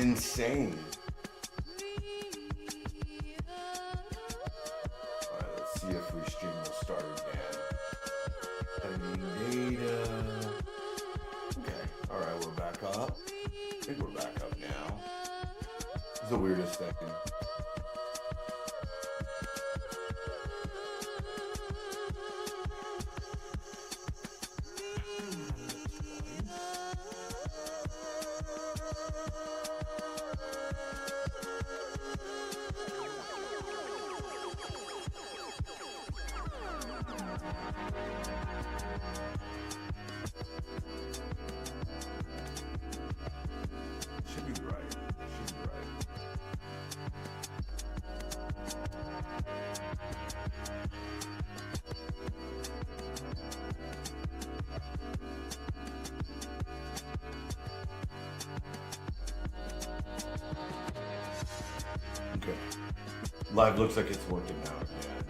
insane. Alright, let's see if Restream will start again. Editing data. Okay, alright, we're back up. I think we're back up now. It's the weirdest thing. Should be right. Should be right. Okay. Live looks like it's working now again.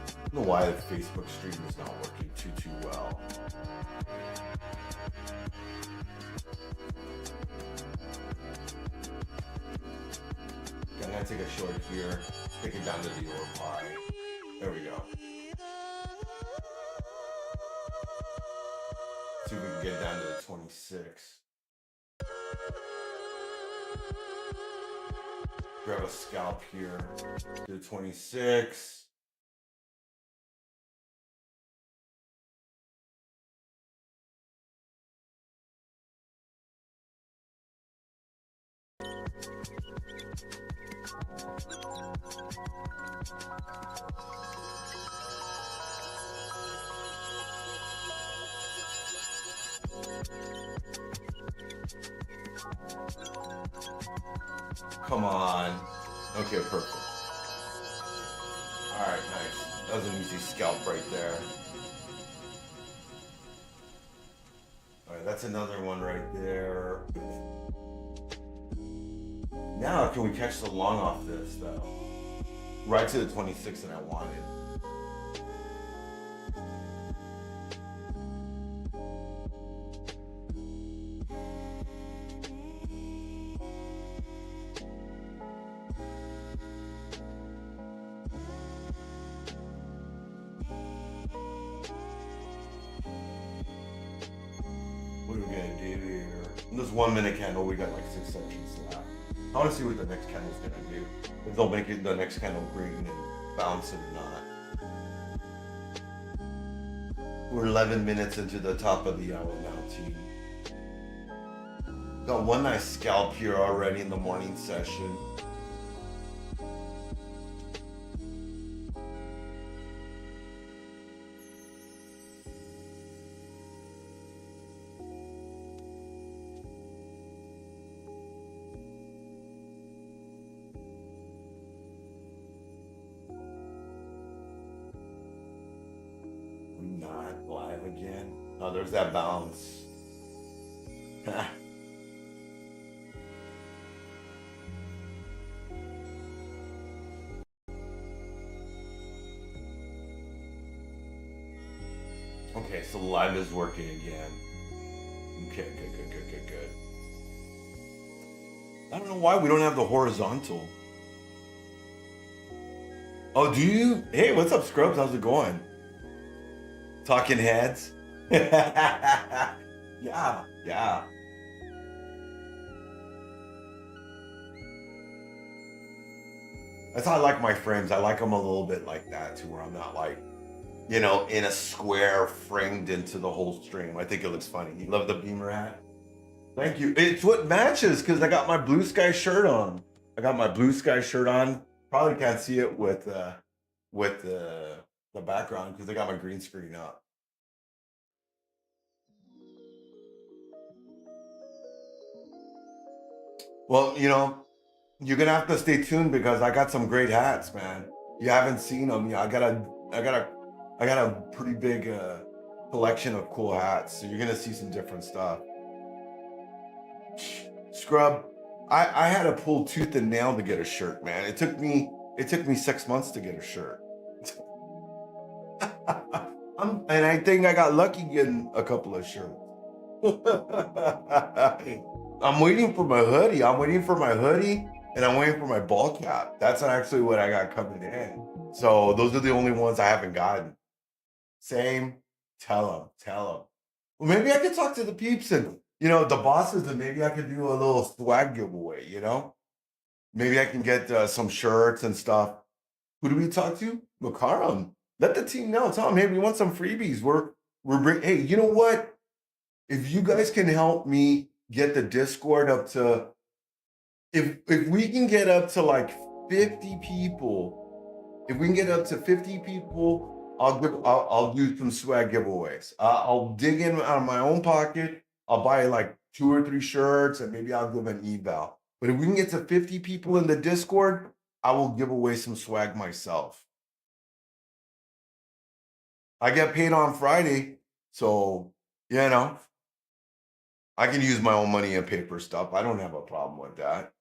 I don't know why the Facebook stream is not working too well. I'm gonna take a short here, take it down to the reply. There we go. See if we can get down to the 26. Grab a scalp here to the 26. Come on. Okay, perfect. All right, nice. That was an easy scalp right there. All right, that's another one right there. Now, can we catch the long off this, though? Right to the 26 that I wanted. What are we gonna do here? In this 1 minute candle, we got like 6 sections left. I want to see what the next candle's gonna do. If they'll make it the next candle green and bounce it or not. We're 11 minutes into the top of the hour now, team. Got one nice scalp here already in the morning session. Not live again. Oh, there's that bounce. Okay, so live is working again. Okay, good. I don't know why we don't have the horizontal. Oh, do you? Hey, what's up, Scrubs? How's it going? Talking heads. Yeah. That's how I like my frames. I like them a little bit like that too, where I'm not like, you know, in a square framed into the whole stream. I think it looks funny. You love the beamer hat? Thank you. It's what matches because I got my Blue Sky shirt on. Probably can't see it with the background because I got my green screen up. Well, you know, you're gonna have to stay tuned because I got some great hats, man. You haven't seen them. Yeah, I got a pretty big collection of cool hats. So you're gonna see some different stuff. Scrub, I had to pull tooth and nail to get a shirt, man. It took me 6 months to get a shirt. And I think I got lucky getting a couple of shirts. I'm waiting for my hoodie. I'm waiting for my hoodie and I'm waiting for my ball cap. That's actually what I got coming in. So those are the only ones I haven't gotten. Same. Tell them. Well, maybe I could talk to the peeps and, the bosses, and maybe I could do a little swag giveaway, Maybe I can get some shirts and stuff. Who do we talk to? Makaram. Let the team know. Tell them, hey, we want some freebies. Hey, you know what? If you guys can help me get the Discord up to, if we can get up to like 50 people, if we can get up to 50 people, I'll do some swag giveaways. I'll dig in out of my own pocket. I'll buy like 2 or 3 shirts and maybe I'll give an eval. But if we can get to 50 people in the Discord, I will give away some swag myself. I get paid on Friday, so I can use my own money and pay for stuff. I don't have a problem with that.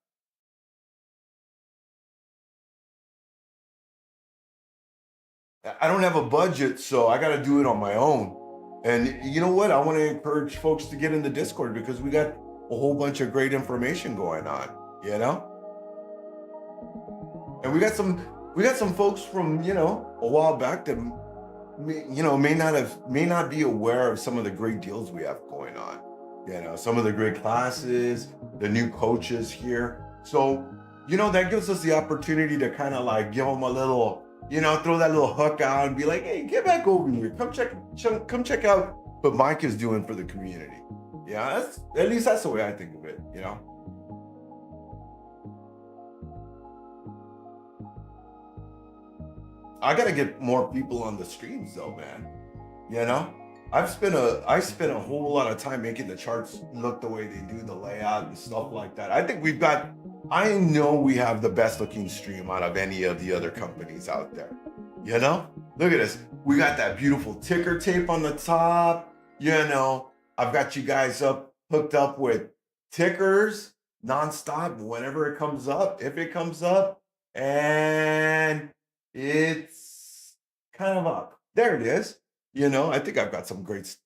I don't have a budget, so I got to do it on my own. And you know what? I want to encourage folks to get in the Discord because we got a whole bunch of great information going on, And we got some folks from, a while back that may not be aware of some of the great deals we have going on. Some of the great classes, the new coaches here. So, that gives us the opportunity to kind of like give them a little, throw that little hook out and be like, hey, get back over here. Come check out what Mike is doing for the community. Yeah, at least that's the way I think of it. I gotta get more people on the streams though, man. You know, I spent a whole lot of time making the charts look the way they do, the layout and stuff like that. I know we have the best looking stream out of any of the other companies out there. Look at this. We got that beautiful ticker tape on the top. I've got you guys hooked up with tickers nonstop whenever it comes up, if it comes up, and it's kind of up. There it is. I think I've got some great,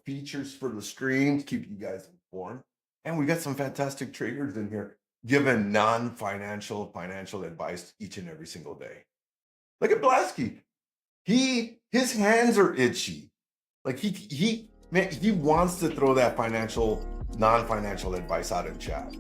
features for the stream to keep you guys informed. And we got some fantastic traders in here giving non-financial financial advice each and every single day. Look at BluSky. His hands are itchy. Like he wants to throw that non-financial advice out in chat.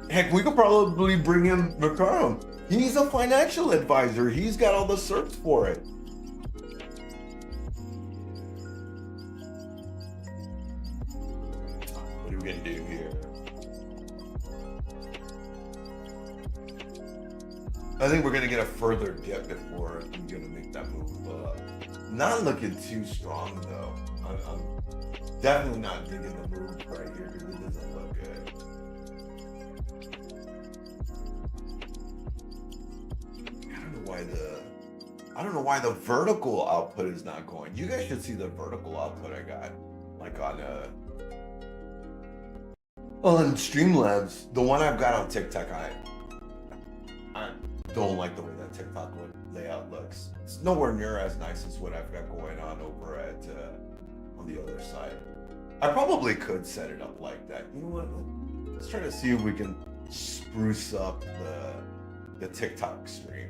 Heck, we could probably bring in McCarm. He's a financial advisor. He's got all the certs for it. What are we gonna do here? I think we're gonna get a further dip before we're gonna make that move. Not looking too strong though. I'm definitely not digging the move right here because it doesn't look good. I don't know why the vertical output is not going. You guys should see the vertical output I got, like on Streamlabs. The one I've got on TikTok, I don't like the way that TikTok layout looks. It's nowhere near as nice as what I've got going on over at on the other side. I probably could set it up like that. You know what? Let's try to see if we can spruce up the TikTok stream.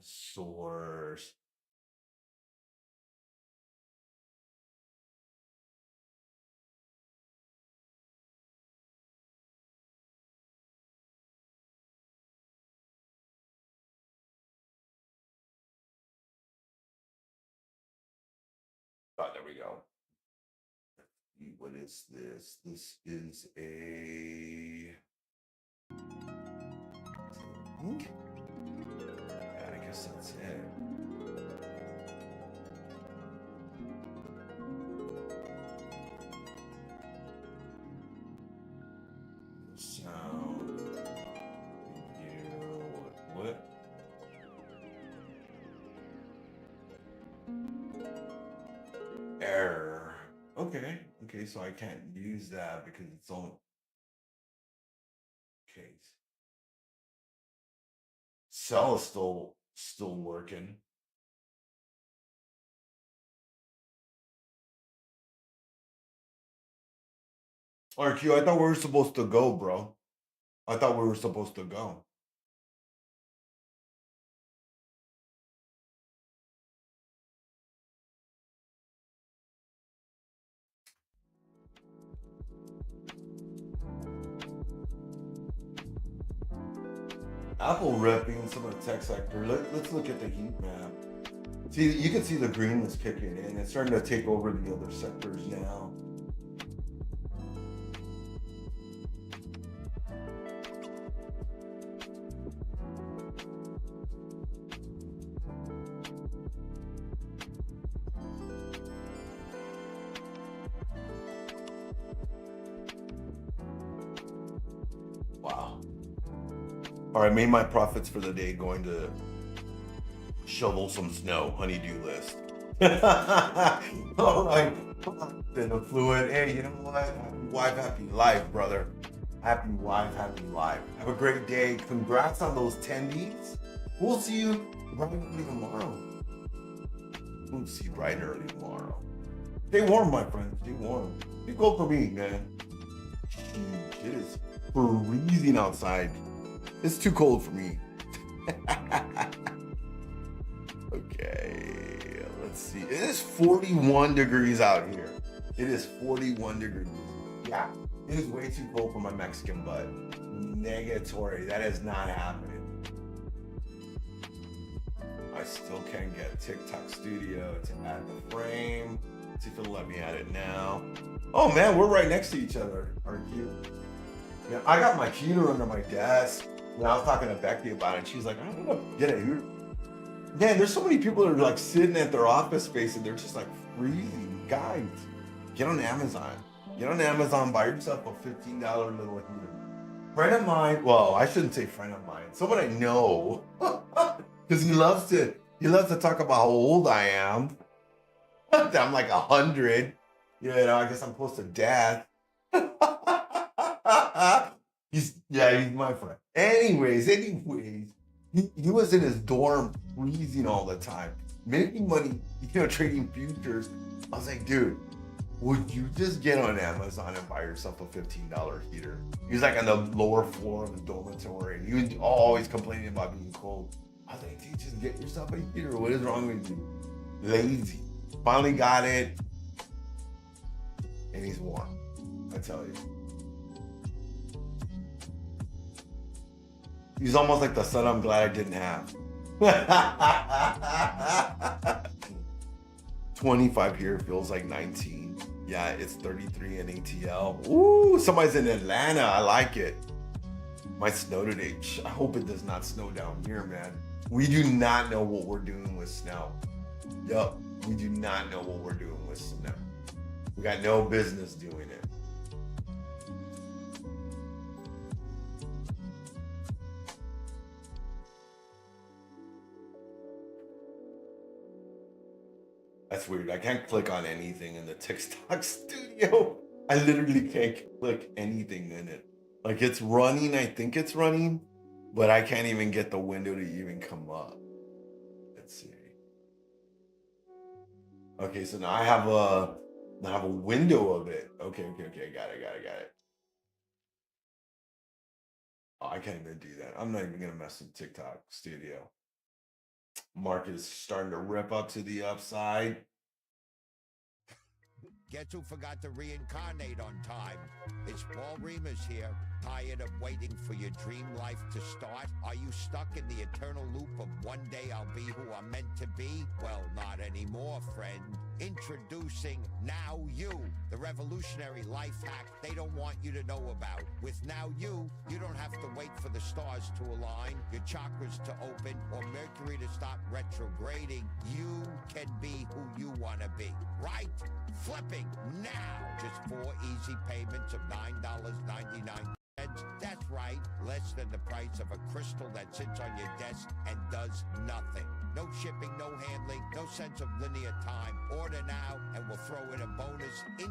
Source. Oh, there we go. What is this? This is a. I guess that's it. Sound. What? Error. Okay. Okay, so I can't use that because it's on case. Cell is still working. RQ, I thought we were supposed to go, bro. I thought we were supposed to go. Apple ripping some of the tech sector. Let's look at the heat map. See, you can see the green is kicking in. It's starting to take over the other sectors now. Wow. All right, made my profits for the day going to shovel some snow, honeydew list. All right, then affluent. Hey, you know what? Happy wife, happy life, brother. Happy wife, happy life. Have a great day. Congrats on those tendies. We'll see you bright and early tomorrow. We'll see you bright and early tomorrow. Stay warm, my friends. Stay warm. Be cold for me, man. It is freezing outside. It's too cold for me. Okay, let's see. It is 41 degrees out here. It is 41 degrees. Yeah, it is way too cold for my Mexican butt. Negatory. That is not happening. I still can't get TikTok Studio to add the frame. Let's see if it'll let me add it now. Oh man, we're right next to each other. RQ. Yeah, I got my heater under my desk. And I was talking to Becky about it. She's like, I don't know, get it here. Man, there's so many people that are like sitting at their office space and they're just like freezing. Guys, get on Amazon. Get on Amazon, buy yourself a $15 little heater. Friend of mine, well, I shouldn't say friend of mine, someone I know, because he loves to talk about how old I am. I'm like 100. You know, I guess I'm close to death. He's my friend. Anyways, he was in his dorm freezing all the time, making money, trading futures. I was like, dude, would you just get on Amazon and buy yourself a $15 heater? He was like on the lower floor of the dormitory, and he was always complaining about being cold. I was like, dude, just get yourself a heater. What is wrong with you? Lazy. Finally got it, and he's warm. I tell you. He's almost like the son I'm glad I didn't have. 25 here feels like 19. Yeah, it's 33 in ATL. Ooh, somebody's in Atlanta. I like it. Might snow today. I hope it does not snow down here, man. We do not know what we're doing with snow. Yup, we do not know what we're doing with snow. We got no business doing it. That's weird. I can't click on anything in the TikTok Studio. I literally can't click anything in it. Like it's running, I think it's running, but I can't even get the window to even come up. Let's see. Okay, so now I have a window of it. Okay, got it. Oh, I can't even do that. I'm not even gonna mess with TikTok Studio. Market is starting to rip up to the upside. Guess who forgot to reincarnate on time? It's Paul Remus here. Tired of waiting for your dream life to start? Are you stuck in the eternal loop of one day I'll be who I'm meant to be? Well, not anymore, friend. Introducing Now You, the revolutionary life hack they don't want you to know about. With Now You, you don't have to wait for the stars to align, your chakras to open, or Mercury to stop retrograding. You can be who you want to be, right? Flipping now. Just 4 easy payments of $9.99. That's right, less than the price of a crystal that sits on your desk and does nothing. No shipping, no handling, no sense of linear time. Order now and we'll throw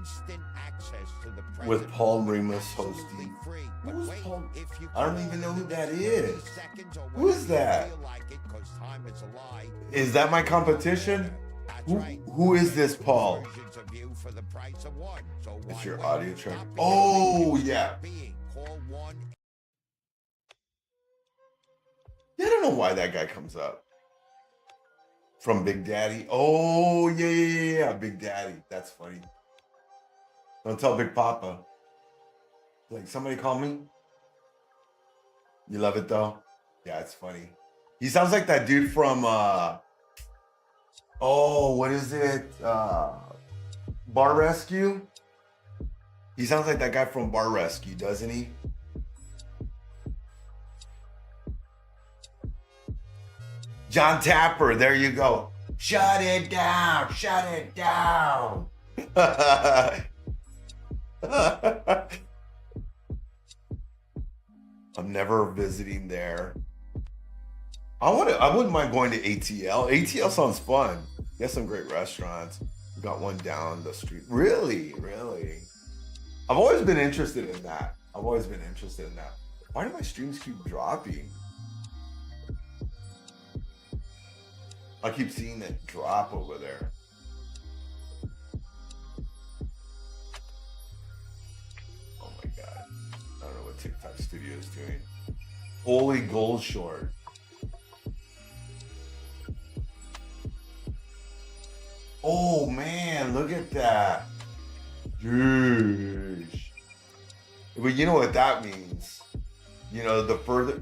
instant access to the with present Paul moment Remus absolutely hosting. free. But Who's wait, Paul? if you I don't even know who that is. seconds or Who is whenever you that? feel like it, 'cause time is a lie. Is that my competition? That's Who, right. who is this Paul? Versions of you for the price of one. So It's why your wait? audio track. Stop Oh, becoming yeah. being. Call one. Yeah, I don't know why that guy comes up. From Big Daddy. Oh, yeah. Big Daddy. That's funny. Don't tell Big Papa. Like, somebody call me? You love it, though? Yeah, it's funny. He sounds like that dude from, what is it? Bar Rescue? He sounds like that guy from Bar Rescue, doesn't he? John Tapper, there you go. Shut it down, shut it down. I'm never visiting there. I wouldn't mind going to ATL. ATL sounds fun. They have some great restaurants. We got one down the street. Really? I've always been interested in that. Why do my streams keep dropping? I keep seeing it drop over there. Oh my God. I don't know what TikTok Studio is doing. Holy gold short. Oh man, look at that. Jeez. But you know what that means? You know, the further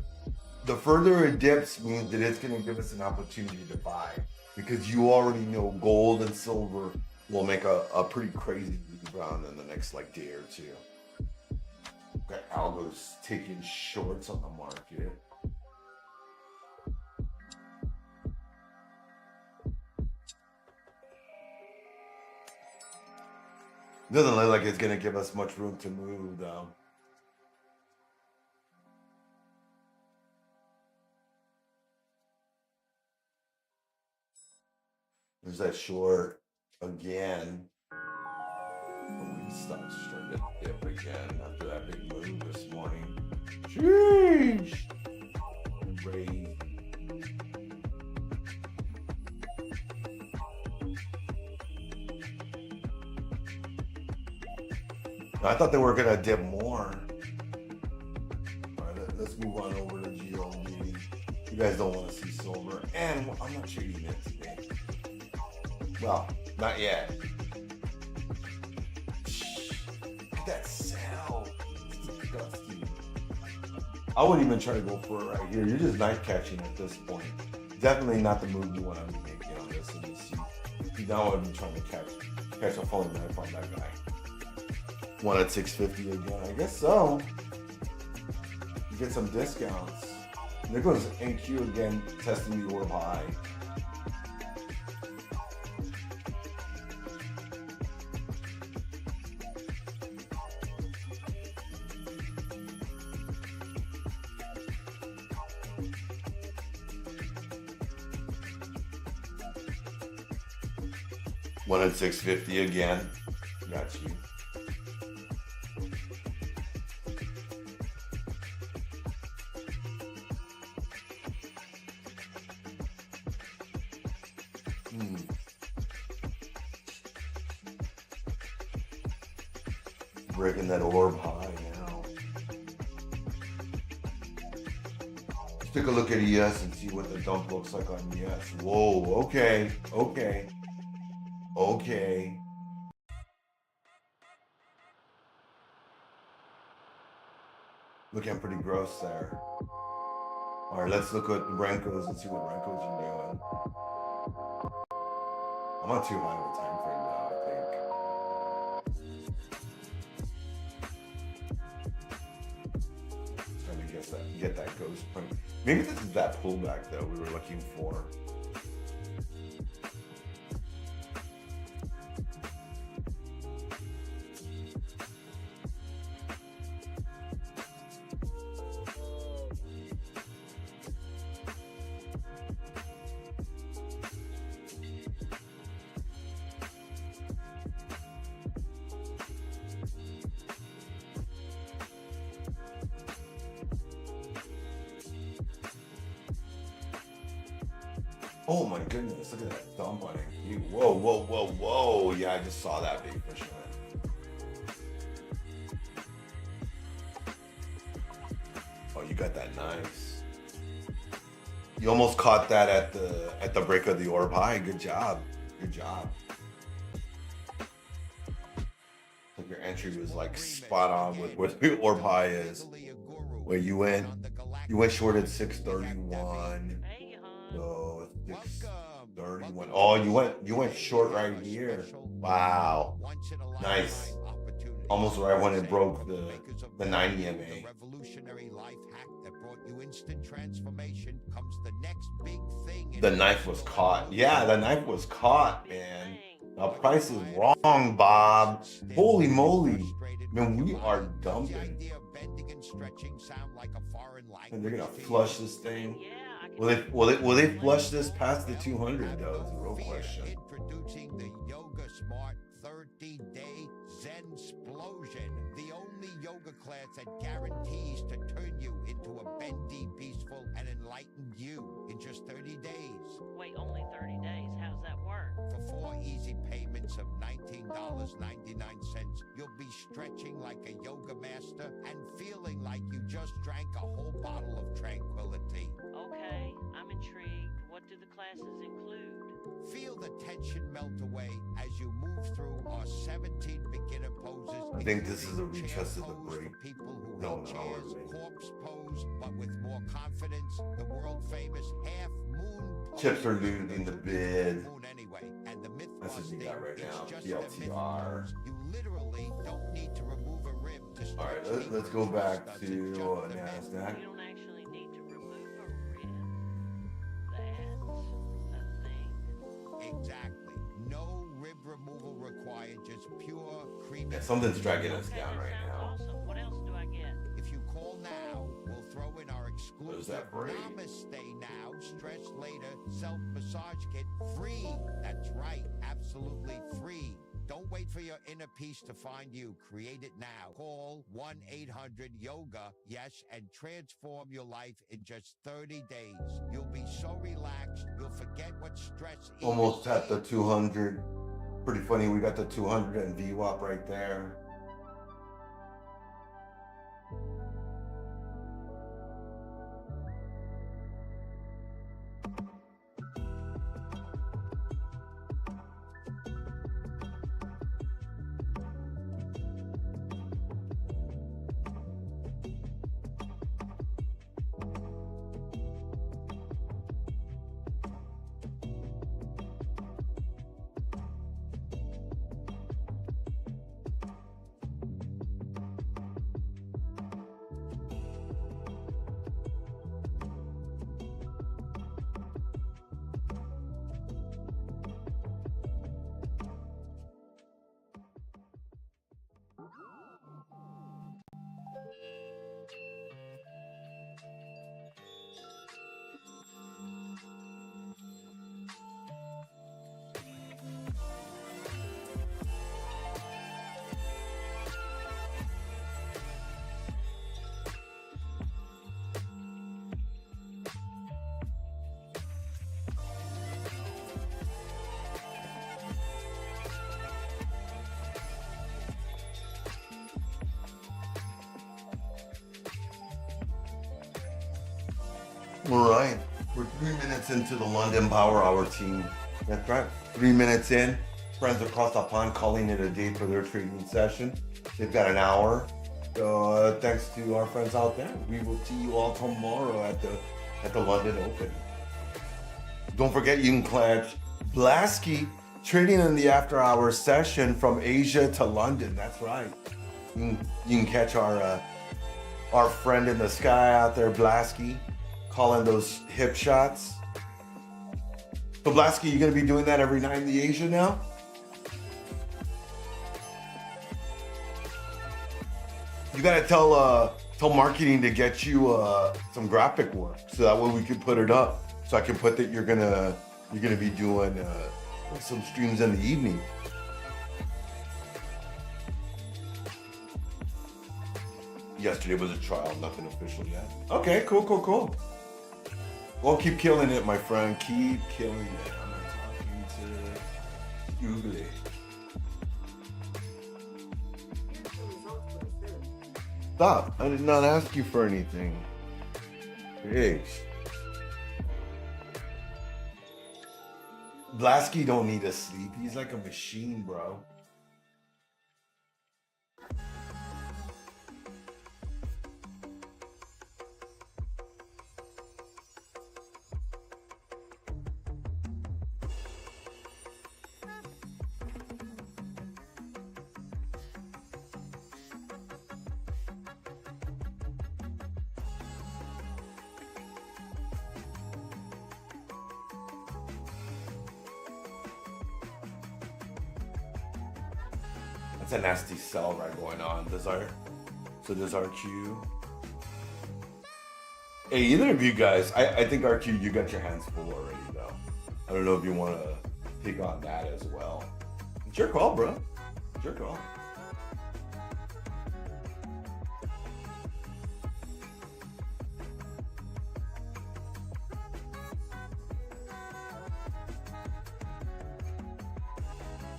it dips means that it's going to give us an opportunity to buy, because you already know gold and silver will make a pretty crazy rebound in the next like day or two. Got algos taking shorts on the market. Doesn't look like it's going to give us much room to move though. There's that short again. Holy stocks started to dip again after that big move this morning. Sheesh. Raise. I thought they were gonna dip more. All right, let's move on over to GLD. You guys don't want to see silver, and I'm not trading it today. Well, not yet. Look at that sell. It's disgusting. I wouldn't even try to go for it right here. You're just knife catching at this point. Definitely not the move you want to be making on this. And you now would be trying to catch a falling knife on that guy. One at 650 again. I guess so. You get some discounts. There goes NQ again, testing the orb high. One at 650 again. Got you. Breaking that orb high now. Let's take a look at ES and see what the dump looks like on ES. Whoa, okay. Looking pretty gross there. All right, let's look at Renko's and see what Renko's are doing. I'm on too high of a time frame now, I think. Trying to get that ghost point. Maybe this is that pullback that we were looking for. Oh my goodness, look at that dump on it. Whoa, whoa, whoa, whoa. Yeah, I just saw that big fish. Oh, you got that nice. You almost caught that at the break of the orb high. Good job. Good job. Like your entry was like spot on with where the orb high is. Where you went short at 631. So 631. Oh, you went short right here. Wow. Nice. Almost right when it broke the 90 MA. Revolutionary life hack that brought you instant transformation comes the next big thing. The knife was caught. Yeah, the knife was caught, man. The price is wrong, Bob. Holy moly. Man, we are dumping. And they're gonna flush this thing. Will they flush this past the 200 though? Is the real question. Introducing the Yoga Smart 30-Day Zen Explosion, the only yoga class that guarantees to turn you into a bendy, peaceful, and enlightened you in just 30 days. Wait, only 30 days? How's that work? For 4 easy payments of $19.99, you'll be stretching like a yoga master and feeling like you just drank a whole bottle of tranquility. Okay, I'm intrigued. What do the classes include? Feel the tension melt away as you move through our 17 beginner poses. I think this is a including retest chair of the pose break. for people who No, hate no, chairs, really. corpse pose, but with more confidence, the world famous half moon pose. Chips are losing the bid. Moon anyway, and the myth That's what you busting, got right it's now. just a myth PLTR. pose. You literally don't need to remove a rib to All right, stretch. let's go back Does to it jump the myth? NASDAQ. You don't actually need to remove a rib. That's a thing. Exactly. No rib removal required, just pure creamy. Yeah, something's dragging us Okay, down that right sounds now. awesome. What else do I get? If you call now, we'll throw in our There's exclusive that break. Namaste Now, Stretch Later self-massage kit. Free. That's right. Absolutely free. Don't wait for your inner peace to find you. Create it now. Call 1-800-YOGA, yes, and transform your life in just 30 days. You'll be so relaxed, you'll forget what stress is. Almost at the 200. Pretty funny, we got the 200 and VWAP right there. All right, we're 3 minutes into the London Power Hour team. That's right, 3 minutes in. Friends across the pond calling it a day for their trading session. They've got an hour. So thanks to our friends out there. We will see you all tomorrow at the London Open. Don't forget you can catch BluSky trading in the after hours session from Asia to London. That's right. You can catch our friend in the sky out there, BluSky, calling those hip shots. So BluSky, you gonna be doing that every night in the Asia now? You gotta tell marketing to get you some graphic work, so that way we can put it up. So I can put that you're gonna be doing some streams in the evening. Yesterday was a trial, nothing official yet. Okay, cool. Well, keep killing it, my friend. Keep killing it. I'm not talking to Google. Stop. I did not ask you for anything. Hey. BluSky don't need to sleep. He's like a machine, bro. That's a nasty cell right going on. Does our Q? Hey, either of you guys, I think RQ, you got your hands full already though. I don't know if you want to take on that as well. It's your call, bro. It's your call.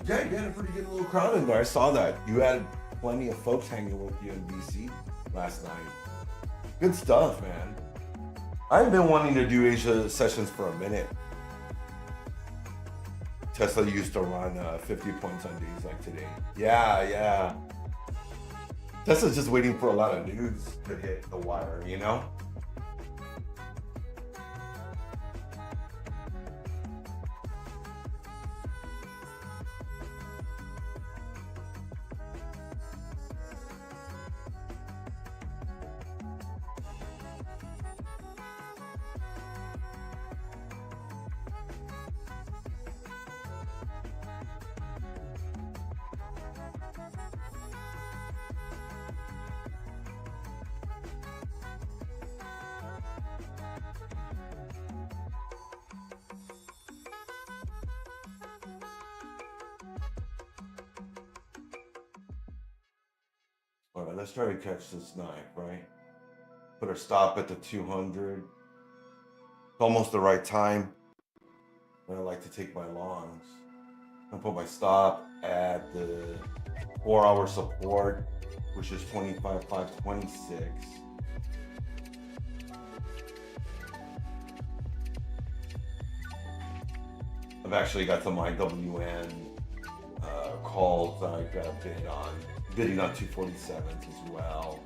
Yeah, you had a pretty good little crowd in there. I saw that. You had plenty of folks hanging with you in BC last night. Good stuff, man. I've been wanting to do Asia sessions for a minute. Tesla used to run 50 points on days like today. Yeah. Tesla's just waiting for a lot of dudes to hit the wire, you know? All right, let's try to catch this knife, right? Put our stop at the 200. It's almost the right time. I like to take my longs. I put my stop at the 4-hour support, which is 25,526. I've actually got some IWN calls that I've got a bid on. Bidding on 247s as well.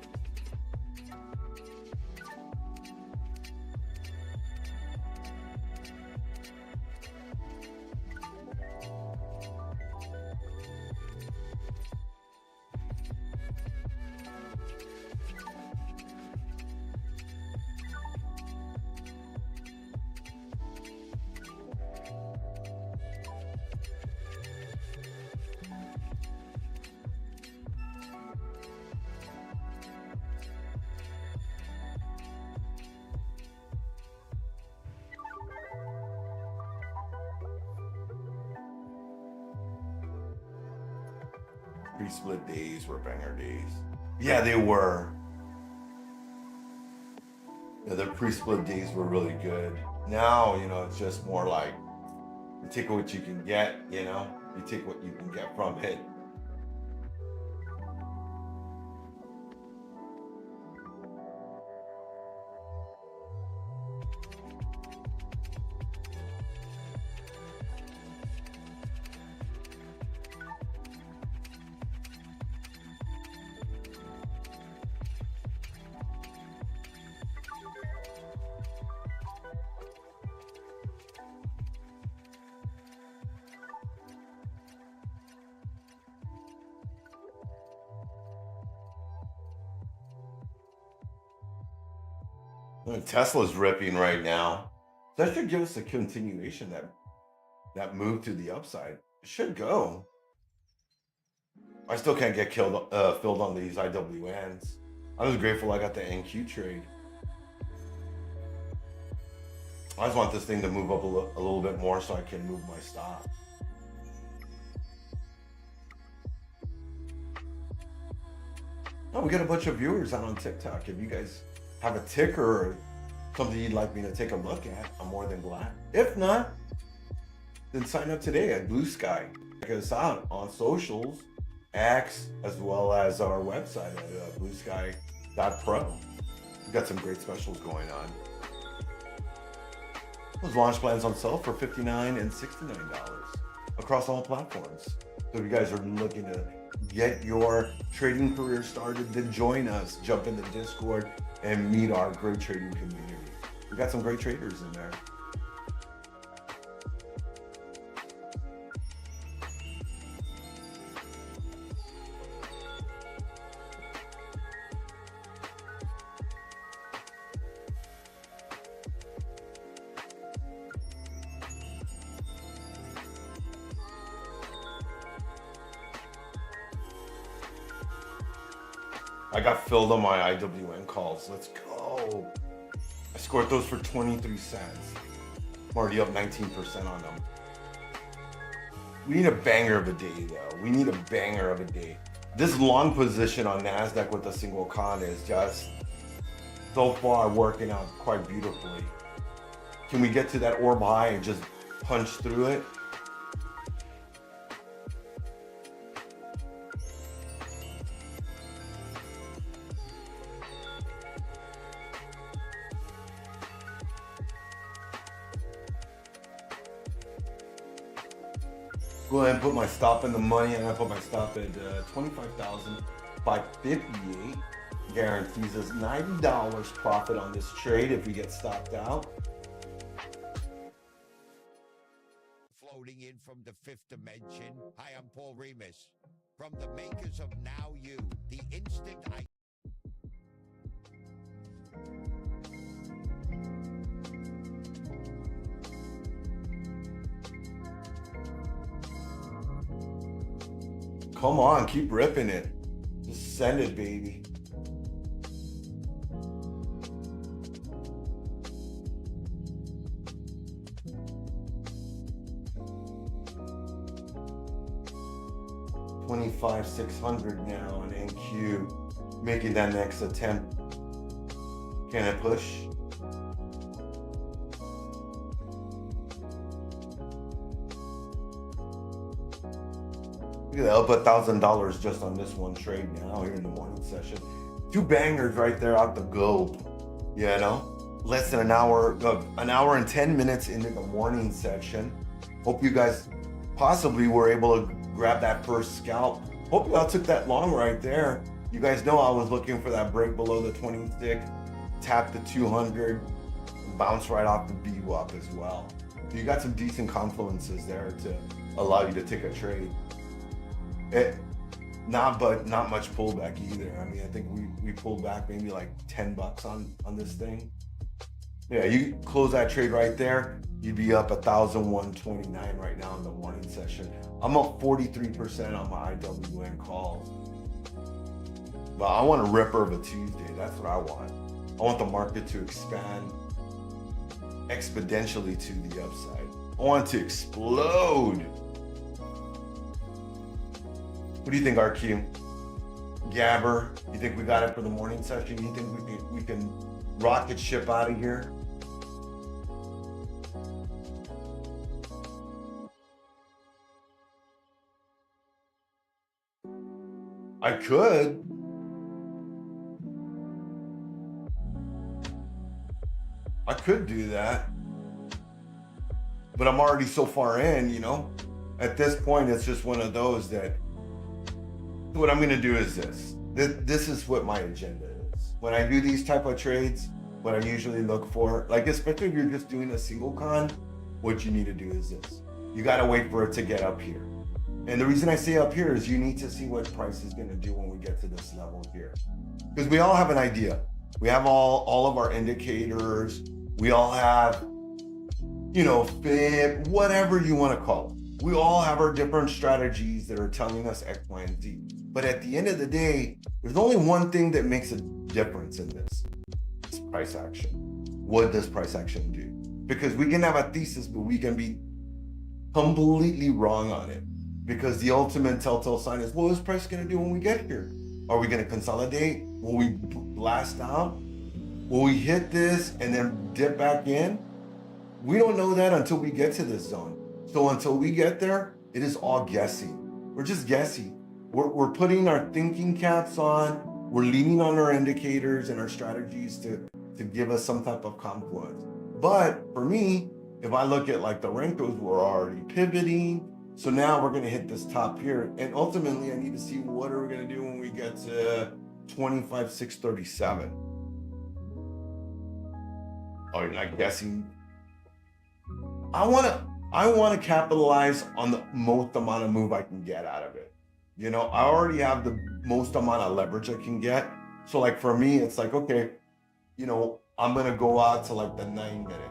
Pre-split days were banger days. Yeah, they were. Yeah, the pre-split days were really good. Now, you know, it's just more like you take what you can get, you know? You take what you can get from it. Tesla's ripping right now. That should give us a continuation, that move to the upside. It should go. I still can't get filled on these IWNs. I was grateful I got the NQ trade. I just want this thing to move up a little bit more so I can move my stop. Oh, we got a bunch of viewers out on TikTok. If you guys have a ticker or something you'd like me to take a look at, I'm more than glad. If not, then sign up today at Blue Sky. Check us out on socials, X, as well as our website at BluSky.pro. We've got some great specials going on. Those launch plans on sale for $59 and $69 across all platforms. So if you guys are looking to get your trading career started, then join us, jump in the Discord, and meet our great trading community. We got some great traders in there. I got filled on my IWN calls. Let's go. I scored those for 23 cents. I'm already up 19% on them. We need a banger of a day, though. We need a banger of a day. This long position on NASDAQ with a single con is just so far working out quite beautifully. Can we get to that orb high and just punch through it? Go ahead and put my stop in the money, and I put my stop at 25,558. Guarantees us $90 profit on this trade if we get stopped out. Floating in from the fifth dimension. Hi, I'm Paul Remus. From the makers of Now You, the instant I... Come on, keep ripping it. Just send it, baby. $25,600 now on NQ, making that next attempt. Can I push? Look at that, up $1,000 just on this one trade now here in the morning session. Two bangers right there out the go, you know? Less than an hour and 10 minutes into the morning session. Hope you guys possibly were able to grab that first scalp. Hope y'all took that long right there. You guys know I was looking for that break below the 26, tap the 200, bounce right off the VWAP as well. So you got some decent confluences there to allow you to take a trade. Not much pullback either. I mean, I think we pulled back maybe like $10 on this thing. Yeah, you close that trade right there, you'd be up 1,129 right now in the morning session. I'm up 43% on my IWN calls. But I want a ripper of a Tuesday. That's what I want. I want the market to expand exponentially to the upside. I want it to explode. What do you think, RQ? Gabber, you think we got it for the morning session? You think we can rocket ship out of here? I could. I could do that. But I'm already so far in, you know? At this point, it's just one of those that what I'm gonna do is this. This is what my agenda is. When I do these type of trades, what I usually look for, like especially if you're just doing a single con, what you need to do is this. You gotta wait for it to get up here. And the reason I say up here is you need to see what price is gonna do when we get to this level here. Because we all have an idea. We have all of our indicators. We all have, you know, FIB, whatever you wanna call it. We all have our different strategies that are telling us X, Y, and Z. But at the end of the day, there's only one thing that makes a difference in this. It's price action. What does price action do? Because we can have a thesis, but we can be completely wrong on it. Because the ultimate telltale sign is, what is price gonna do when we get here? Are we gonna consolidate? Will we blast out? Will we hit this and then dip back in? We don't know that until we get to this zone. So until we get there, it is all guessing. We're just guessing. We're putting our thinking caps on. We're leaning on our indicators and our strategies to give us some type of confluence. But for me, if I look at like the Renkos, we're already pivoting. So now we're gonna hit this top here. And ultimately I need to see what are we gonna do when we get to 25,637. Oh, you're not guessing. I wanna capitalize on the most amount of move I can get out of it. You know, I already have the most amount of leverage I can get. So like for me, it's like, okay, you know, I'm gonna go out to like the 9 minute.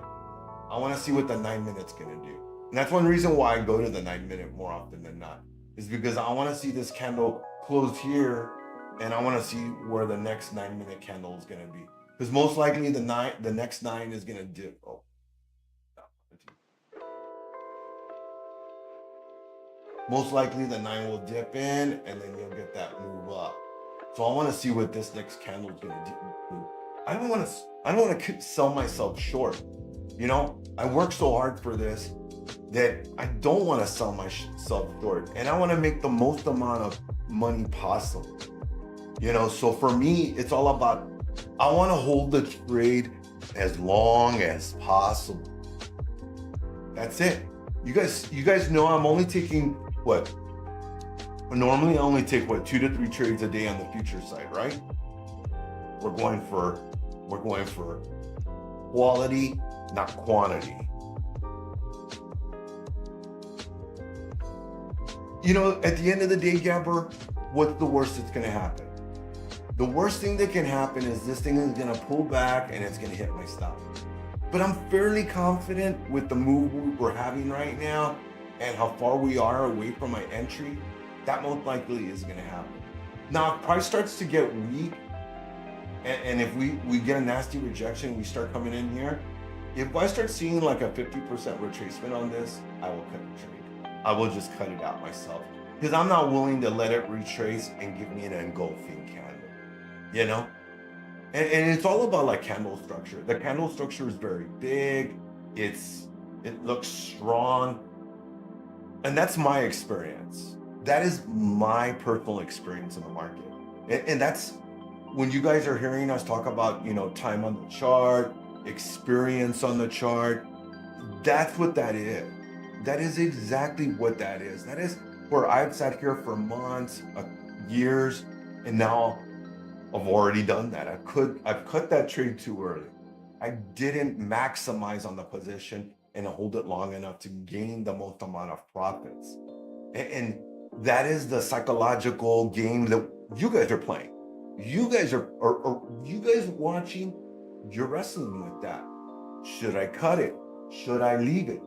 I wanna see what the 9 minute's gonna do. And that's one reason why I go to the 9 minute more often than not, is because I wanna see this candle close here and I wanna see where the next 9 minute candle is gonna be. Because most likely the next nine is gonna dip. Oh. Most likely the 9 will dip in and then you'll get that move up. So I want to see what this next candle is going to do. I don't want to sell myself short. You know, I work so hard for this that I don't want to sell myself short, and I want to make the most amount of money possible. You know, so for me, it's all about, I want to hold the trade as long as possible. That's it. You guys know I'm only taking what? Normally I only take 2 to 3 trades a day on the future side, right? We're going for quality, not quantity. You know, at the end of the day, Gabber, what's the worst that's gonna happen? The worst thing that can happen is this thing is gonna pull back and it's gonna hit my stop. But I'm fairly confident with the move we're having right now and how far we are away from my entry, that most likely is gonna happen. Now, if price starts to get weak, and if we get a nasty rejection, we start coming in here, if I start seeing like a 50% retracement on this, I will cut the trade. I will just cut it out myself. Because I'm not willing to let it retrace and give me an engulfing candle, you know? And it's all about like candle structure. The candle structure is very big. It looks strong. And that's my experience. That is my personal experience in the market. And that's when you guys are hearing us talk about, you know, time on the chart, experience on the chart, that's what that is. That is exactly what that is. That is where I've sat here for months, years, and now I've already done that. I've cut that trade too early. I didn't maximize on the position and hold it long enough to gain the most amount of profits. And that is the psychological game that you guys are playing. You guys are you guys watching, you're wrestling with that. Should I cut it? Should I leave it?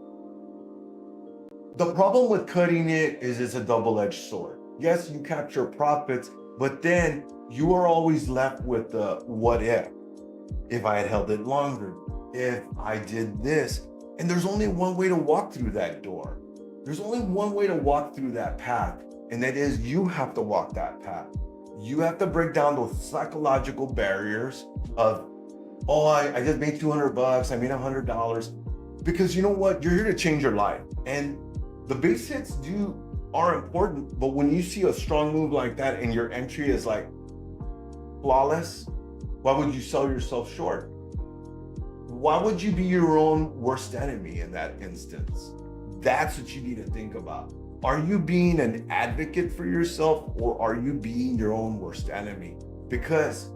The problem with cutting it is it's a double-edged sword. Yes, you capture profits, but then you are always left with the what if I had held it longer, if I did this. And there's only one way to walk through that door. There's only one way to walk through that path, and that is you have to walk that path. You have to break down those psychological barriers of, oh, I just made $200, I made $100. Because you know what? You're here to change your life. And the base hits are important, but when you see a strong move like that and your entry is like flawless, why would you sell yourself short? Why would you be your own worst enemy in that instance? That's what you need to think about. Are you being an advocate for yourself, or are you being your own worst enemy? Because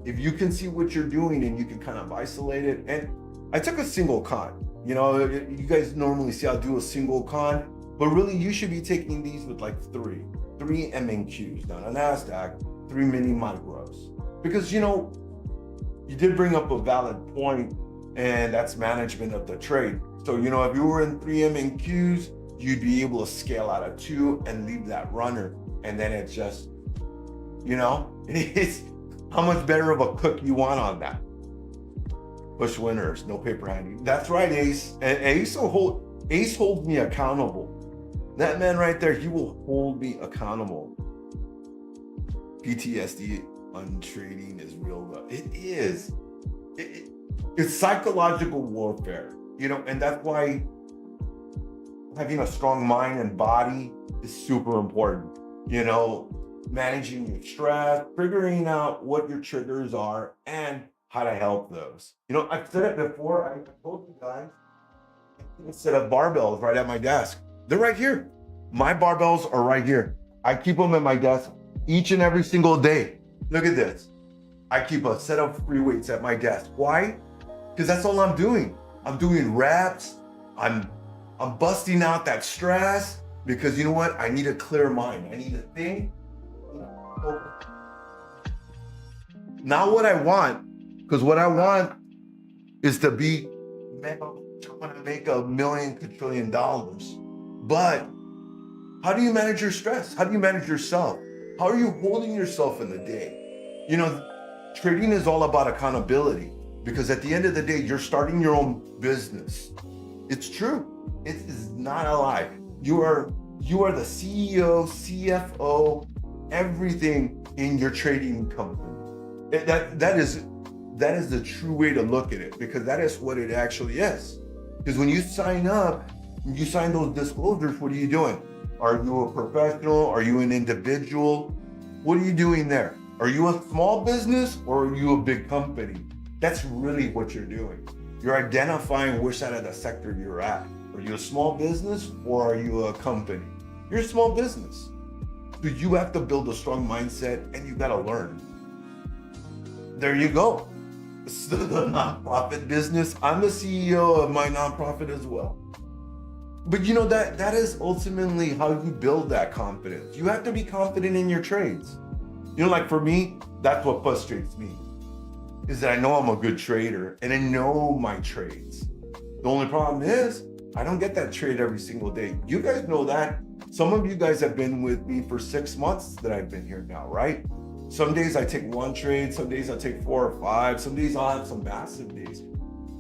if you can see what you're doing and you can kind of isolate it, and I took a single con. You know, you guys normally see I'll do a single con, but really you should be taking these with like three MNQs down on NASDAQ, 3 mini micros. Because, you know, you did bring up a valid point, and that's management of the trade. So, you know, if you were in 3 MNQs, you'd be able to scale out of 2 and leave that runner. And then it's just, you know, it's how much better of a cook you want on that. Push winners, no paper handy. That's right, Ace. And Ace holds me accountable. That man right there, he will hold me accountable. PTSD on trading is real though. It is. it's psychological warfare, and that's why having a strong mind and body is super important. Managing your stress, figuring out what your triggers are, and how to help those. I've said it before. I told you guys, a set of barbells right at my desk. They're right here. My barbells are right here. I keep them at my desk each and every single day. Look at this. I keep a set of free weights at my desk. Why? Because that's all I'm doing. I'm doing reps. I'm busting out that stress because you know what? I need a clear mind. I need to think. Not what I want, because what I want is to be, man, I want to make $1 million quadrillion. But how do you manage your stress? How do you manage yourself? How are you holding yourself in the day? Trading is all about accountability, because at the end of the day, you're starting your own business. It's true. It is not a lie. You are the CEO, CFO, everything in your trading company. That is the true way to look at it, because that is what it actually is. Because when you sign up, you sign those disclosures, what are you doing? Are you a professional? Are you an individual? What are you doing there? Are you a small business or are you a big company? That's really what you're doing. You're identifying which side of the sector you're at. Are you a small business or are you a company? You're a small business. So you have to build a strong mindset and you gotta learn. There you go. It's the nonprofit business. I'm the CEO of my nonprofit as well. But that is ultimately how you build that confidence. You have to be confident in your trades. Like for me, that's what frustrates me, is that I know I'm a good trader and I know my trades. The only problem is I don't get that trade every single day. You guys know that. Some of you guys have been with me for 6 months that I've been here now, right? Some days I take 1 trade, some days I take 4 or 5, some days I'll have some massive days.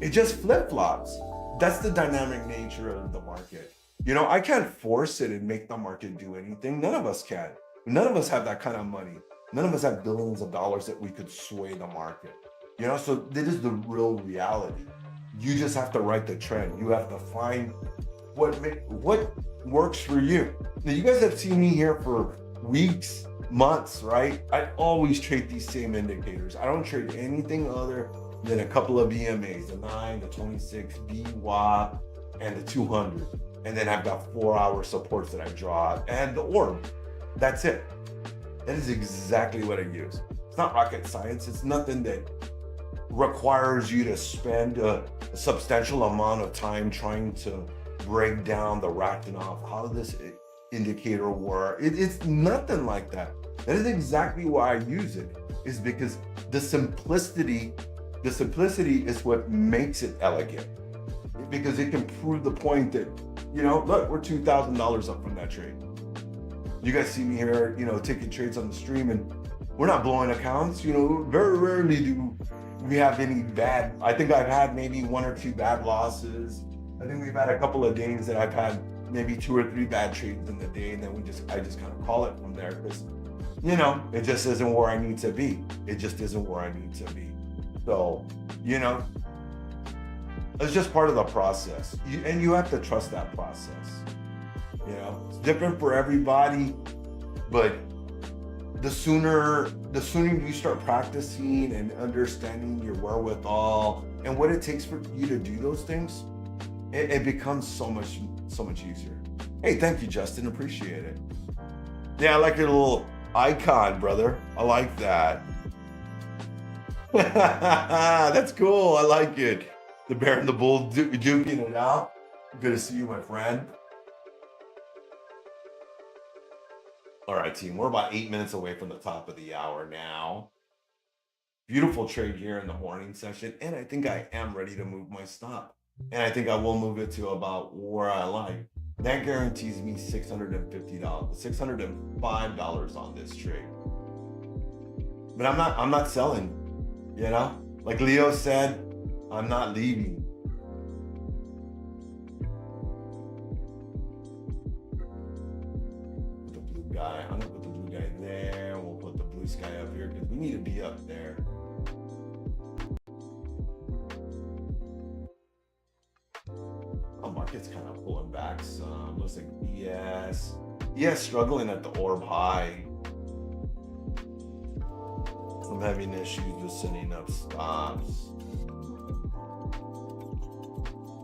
It just flip-flops. That's the dynamic nature of the market. I can't force it and make the market do anything. None of us can. None of us have that kind of money. None of us have billions of dollars that we could sway the market. So this is the real reality. You just have to write the trend. You have to find what works for you. Now, you guys have seen me here for weeks, months, right? I always trade these same indicators. I don't trade anything other than a couple of EMAs, the 9, the 26, VWAP, and the 200. And then I've got 4-hour supports that I draw, and the orb. That's it. That is exactly what I use. It's not rocket science. It's nothing that requires you to spend a substantial amount of time trying to break down the rationale of how this indicator works. It's nothing like that. That is exactly why I use it, is because the simplicity is what makes it elegant. Because it can prove the point that, look, we're $2,000 up from that trade. You guys see me here, taking trades on the stream, and we're not blowing accounts. Very rarely do we have any bad. I think I've had maybe 1 or 2 bad losses. I think we've had a couple of days that I've had maybe 2 or 3 bad trades in the day, and then I just kind of call it from there, because it just isn't where I need to be. It just isn't where I need to be. So, it's just part of the process, and you have to trust that process. It's different for everybody, but the sooner you start practicing and understanding your wherewithal and what it takes for you to do those things, it becomes so much easier. Hey, thank you, Justin. Appreciate it. Yeah, I like your little icon, brother. I like that. That's cool. I like it. The bear and the bull duking it out. Good to see you, my friend. All right, team. We're about 8 minutes away from the top of the hour now. Beautiful trade here in the morning session, and I think I am ready to move my stop. And I think I will move it to about where I like. That guarantees me $650, $605 on this trade. But I'm not selling, Like Leo said, I'm not leaving. Put the blue guy. I'm gonna put the blue guy there. We'll put the blue sky up here because we need to be up there. looks like ES. ES struggling at the orb high. I'm having issues with setting up stops.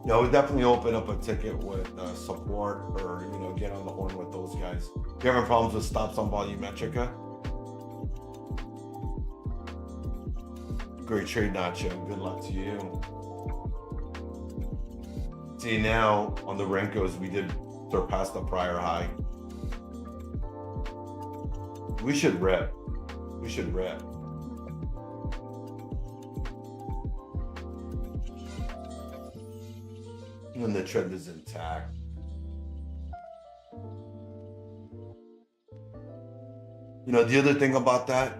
Yeah, I would definitely open up a ticket with support, or get on the horn with those guys. You having problems with stops on Volumetrica? Great trade, Nacho. Good luck to you. See, now on the Renkos, we did surpass the prior high. We should rip. We should rip. When the trend is intact. The other thing about that,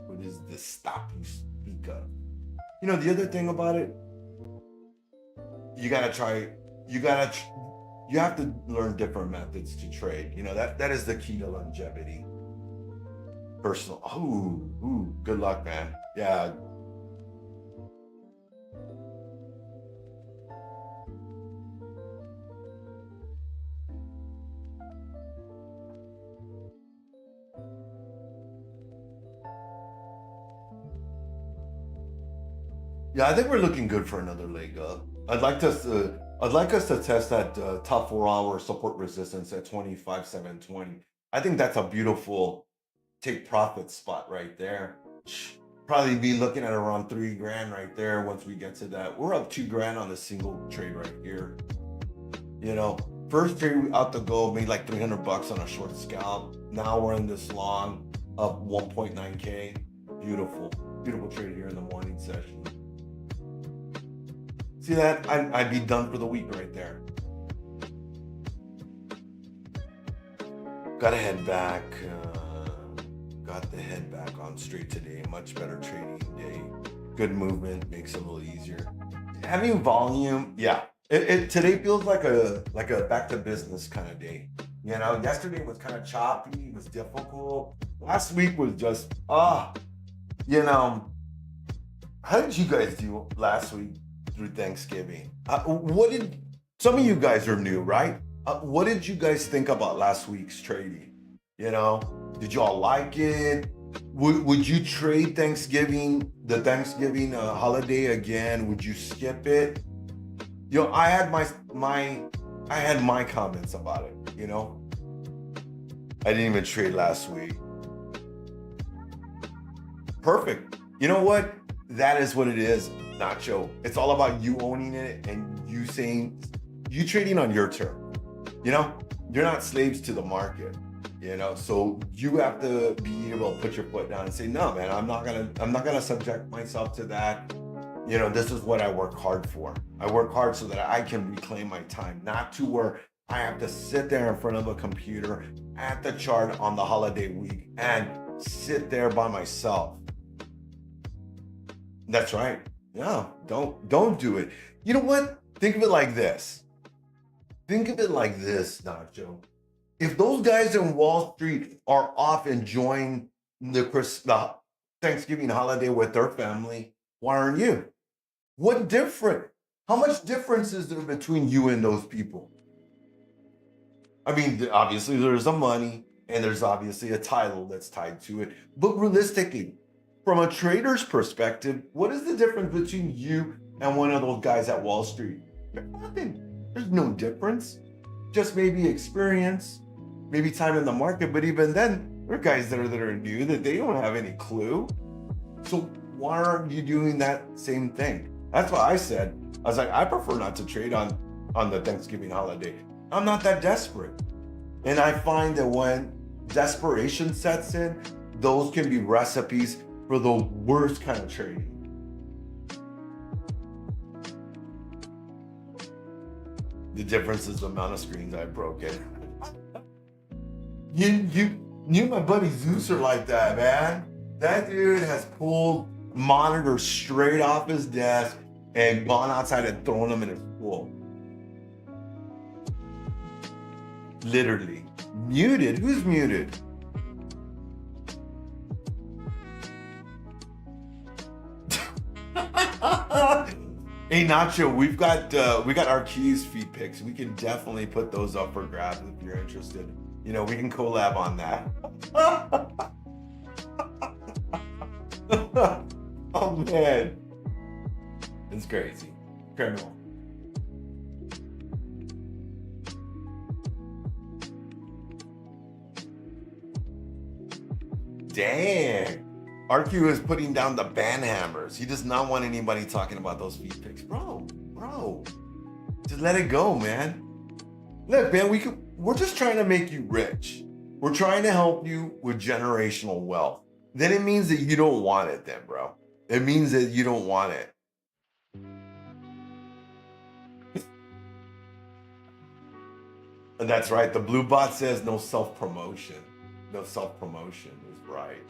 what is the stop you speak of? The other thing about it, you have to learn different methods to trade. That is the key to longevity. Personal. Ooh, good luck, man. Yeah. Yeah, I think we're looking good for another leg up. I'd like us to test that top 4-hour support resistance at 25,720. I think that's a beautiful take profit spot right there. Probably be looking at around $3,000 right there once we get to that. We're up $2,000 on the single trade right here. First trade out the go made like $300 on a short scalp. Now we're in this long, up 1.9K. Beautiful trade here in the morning session. See that? I'd be done for the week right there. Gotta head back. Got the head back on straight today. Much better trading day. Good movement, makes it a little easier. Having volume, yeah. It today feels like a back to business kind of day. Yesterday was kind of choppy, it was difficult. Last week was just how did you guys do last week through Thanksgiving? Some of you guys are new, right? What did you guys think about last week's trading? Did y'all like it? Would you trade the Thanksgiving holiday again? Would you skip it? I had my comments about it. I didn't even trade last week. Perfect. You know what? That is what it is, Nacho. It's all about you owning it and you trading on your term. You're not slaves to the market. So you have to be able to put your foot down and say, no, man, I'm not gonna subject myself to that. This is what I work hard for. I work hard so that I can reclaim my time, not to where I have to sit there in front of a computer at the chart on the holiday week and sit there by myself. That's right. No, don't do it. You know what? Think of it like this. Nacho. If those guys in Wall Street are off enjoying the Thanksgiving holiday with their family, why aren't you? How much difference is there between you and those people? I mean, obviously there's a money and there's obviously a title that's tied to it. But realistically, from a trader's perspective, what is the difference between you and one of those guys at Wall Street? Nothing. There's no difference. Just maybe experience, maybe time in the market. But even then, there are guys that are new that they don't have any clue. So why aren't you doing that same thing? That's what I said. I was like, I prefer not to trade on the Thanksgiving holiday. I'm not that desperate. And I find that when desperation sets in, those can be recipes for the worst kind of trading. The difference is the amount of screens I've broken. You my buddy Zeus are like that, man. That dude has pulled monitors straight off his desk and gone outside and thrown them in his pool. Literally. Muted? Who's muted? Hey Nacho, we got our keys feed picks. We can definitely put those up for grabs if you're interested. You know, we can collab on that. Oh man, it's crazy. Criminal. Dang. RQ is putting down the ban hammers. He does not want anybody talking about those feed picks. Bro, just let it go, man. Look, man, we're just trying to make you rich. We're trying to help you with generational wealth. Then it means that you don't want it then, bro. It means that you don't want it. And that's right. The blue bot says no self-promotion. No self-promotion is right.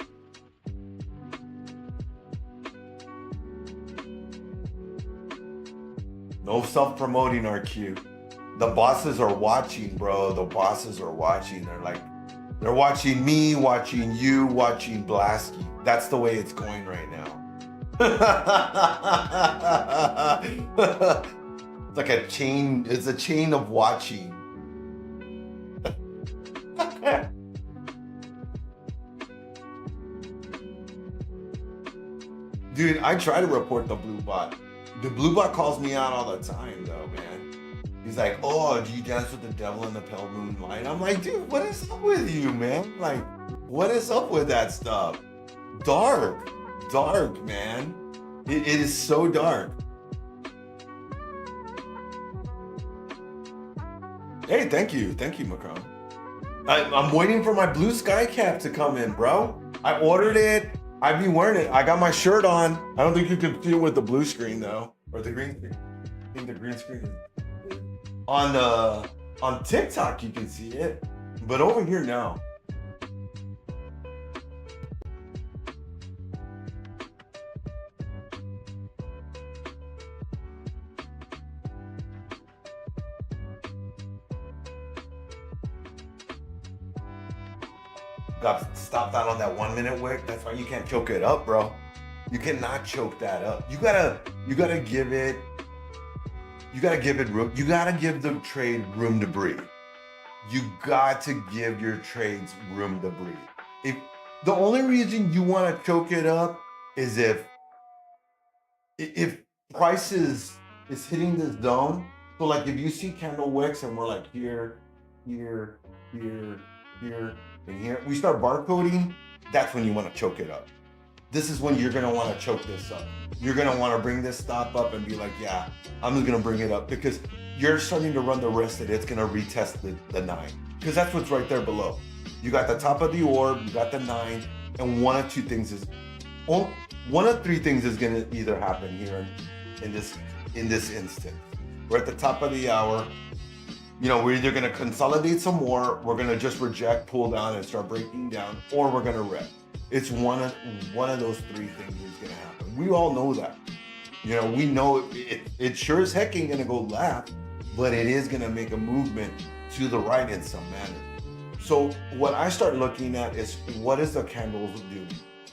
No self-promoting RQ. The bosses are watching, bro. The bosses are watching. They're watching me, watching you, watching BluSky. That's the way it's going right now. It's like a chain. It's a chain of watching. Dude, I try to report the blue bot. The blue bot calls me out all the time, though, man. He's like, "Oh, do you dance with the devil in the pale moonlight?" I'm like, dude, what is up with you, man? Like, what is up with that stuff? Dark, man. It is so dark. Hey, thank you, Macron. I'm waiting for my BluSky cap to come in, bro. I ordered it. I've been wearing it. I got my shirt on. I don't think you can see it with the blue screen though, or the green screen. I think the green screen is on TikTok. You can see it, but over here no. Got stopped out on that 1 minute wick. That's why you can't choke it up, bro. You cannot choke that up. You gotta give it room. You gotta give the trade room to breathe. You got to give your trades room to breathe. If the only reason you want to choke it up is if price is hitting this zone. So like if you see candle wicks and we're like here, and here, we start barcoding, that's when you want to choke it up. This is when you're going to want to choke this up. You're going to want to bring this stop up and be like, yeah, I'm just going to bring it up, because you're starting to run the risk that it's going to retest the 9, because that's what's right there below. You got the top of the orb, you got the 9, and one of three things is going to either happen here in this instant. We're at the top of the hour. You know, we're either going to consolidate some more, we're going to just reject, pull down, and start breaking down, or we're going to rip. It's one of those three things is going to happen. We all know that. You know, we know it sure as heck ain't going to go left, but it is going to make a movement to the right in some manner. So what I start looking at is, what is the candles doing?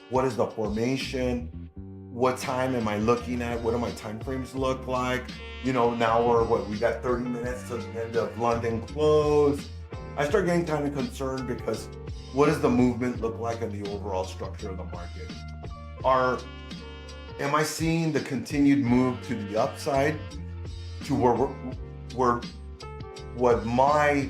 What is the formation? What time am I looking at? What do my time frames look like? You know, now we got 30 minutes to the end of London close. I start getting kind of concerned, because what does the movement look like in the overall structure of the market? Am I seeing the continued move to the upside, to where what my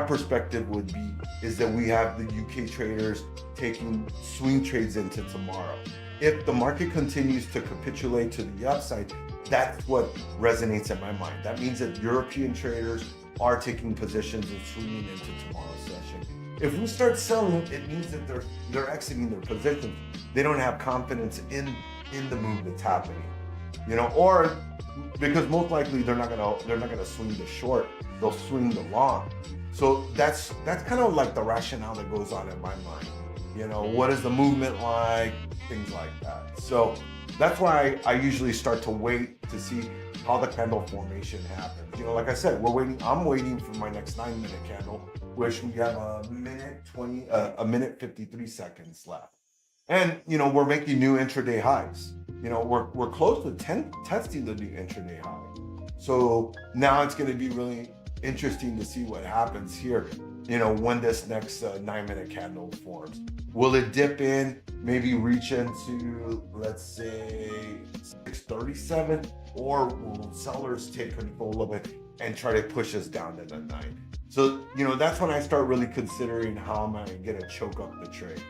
perspective would be is that we have the UK traders taking swing trades into tomorrow. If the market continues to capitulate to the upside, that's what resonates in my mind. That means that European traders are taking positions and swinging into tomorrow's session. If we start selling, it means that they're exiting their positions. They don't have confidence in the move that's happening, you know, or because most likely they're not gonna swing the short, they'll swing the long. So that's kind of like the rationale that goes on in my mind. You know, what is the movement like? Things like that. So that's why I usually start to wait to see how the candle formation happens. You know, like I said, I'm waiting for my next 9-minute candle, which we have a minute 53 seconds left. And, we're making new intraday highs. We're close to testing the new intraday high. So now it's going to be really interesting to see what happens here, when this next 9-minute candle forms. Will it dip in, maybe reach into, let's say, 637, or will sellers take control of it and try to push us down to the 9? So, that's when I start really considering how am I going to choke up the trade.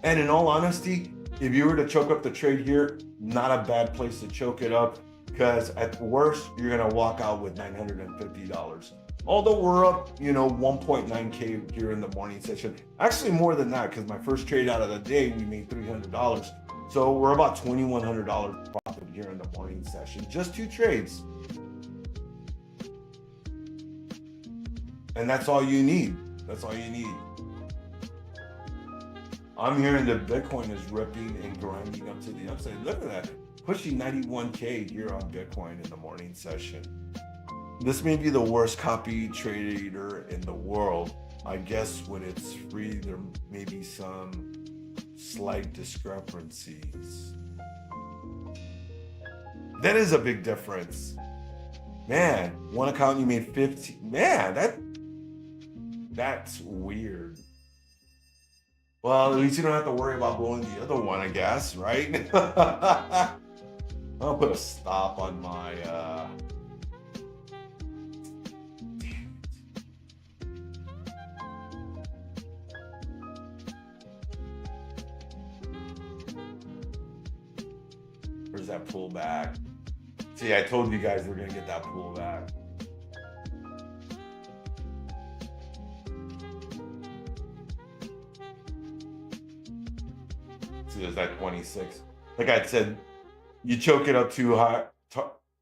And in all honesty, if you were to choke up the trade here, not a bad place to choke it up, because at worst, you're going to walk out with $950. Although we're up, 1.9K here in the morning session. Actually more than that, because my first trade out of the day, we made $300. So we're about $2,100 profit here in the morning session. Just 2 trades. And that's all you need. That's all you need. I'm hearing that Bitcoin is ripping and grinding up to the upside. Look at that. Pushing 91K here on Bitcoin in the morning session. This may be the worst copy trader in the world. I guess when it's free, there may be some slight discrepancies. That is a big difference. Man, one account you made 15. Man, that's weird. Well, at least you don't have to worry about blowing the other one, I guess, right? I'll put a stop on my, damn it. Where's that pullback? See, I told you guys we're gonna get that pullback. There's that 26. Like I said, you choke it up too high,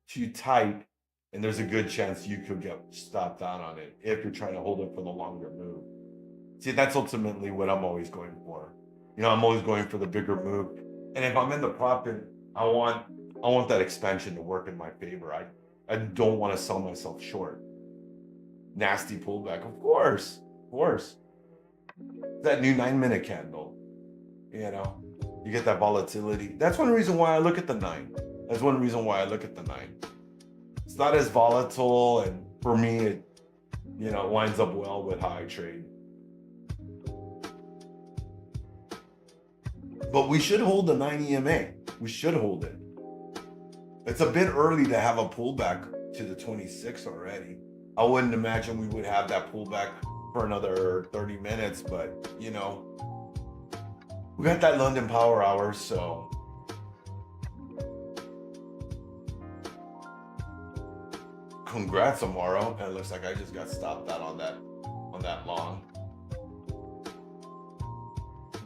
too tight, and there's a good chance you could get stopped out on it if you're trying to hold it for the longer move. See, that's ultimately what I'm always going for. I'm always going for the bigger move. And if I'm in the profit, I want that expansion to work in my favor. I don't want to sell myself short. Nasty pullback, of course. That new 9-minute candle, you get that volatility. That's one reason why I look at the 9. That's one reason why I look at the 9. It's not as volatile, and for me, it lines up well with how I trade. But we should hold the 9 EMA. We should hold it. It's a bit early to have a pullback to the 26 already. I wouldn't imagine we would have that pullback for another 30 minutes, but we got that London Power Hour, so congrats, Amaro. And it looks like I just got stopped out on that long.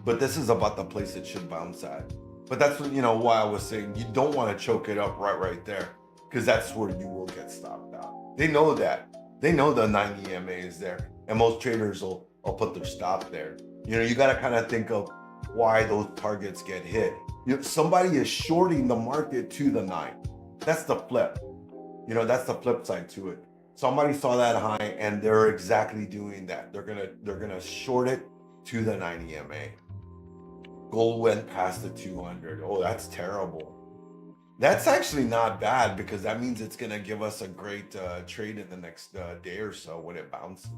But this is about the place it should bounce at. But that's why I was saying you don't want to choke it up right there, because that's where you will get stopped out. They know that. They know the 9 EMA is there, and most traders will put their stop there. You got to kind of think of why those targets get hit. Somebody is shorting the market to the 9. That's the flip. That's the flip side to it. Somebody saw that high and they're exactly doing that. They're gonna short it to the 9 EMA. Gold went past the 200. Oh, that's terrible. That's actually not bad, because that means it's gonna give us a great trade in the next day or so when it bounces.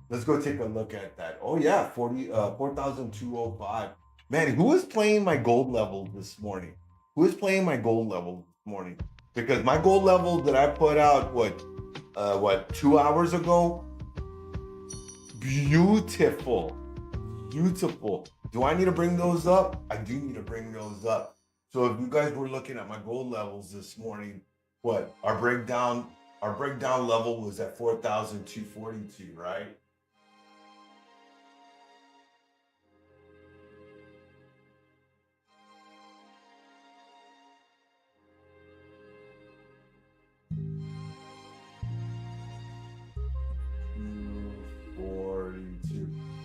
Let's go take a look at that. Oh yeah, 4,205. Man, who is playing my gold level this morning? Who is playing my gold level this morning? Because my gold level that I put out, 2 hours ago? Beautiful. Do I need to bring those up? I do need to bring those up. So if you guys were looking at my gold levels this morning, our breakdown level was at 4,242, right?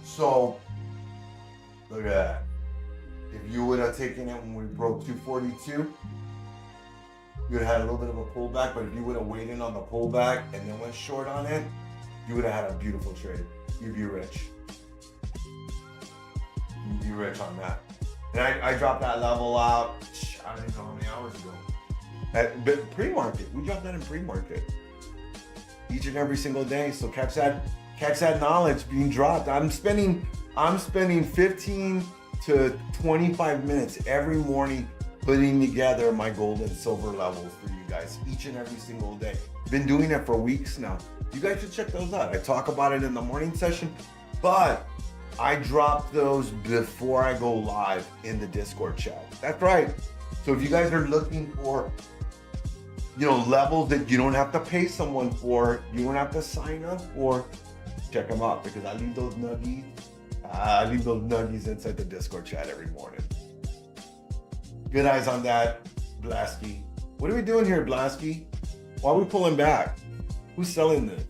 So, look at that. If you would have taken it when we broke 242, you would have had a little bit of a pullback, but if you would have waited on the pullback and then went short on it, you would have had a beautiful trade. You'd be rich. You'd be rich on that. And I dropped that level out, I don't even know how many hours ago. At pre-market, we dropped that in pre-market. Each and every single day. So catch that knowledge being dropped. I'm spending 15 to 25 minutes every morning putting together my gold and silver levels for you guys each and every single day. Been doing it for weeks now. You guys should check those out. I talk about it in the morning session, but I drop those before I go live in the Discord chat. That's right. So if you guys are looking for, levels that you don't have to pay someone for, you don't have to sign up for, check them out, because I leave those nuggies inside the Discord chat every morning. Good eyes on that, BluSky. What are we doing here, BluSky? Why are we pulling back? Who's selling this?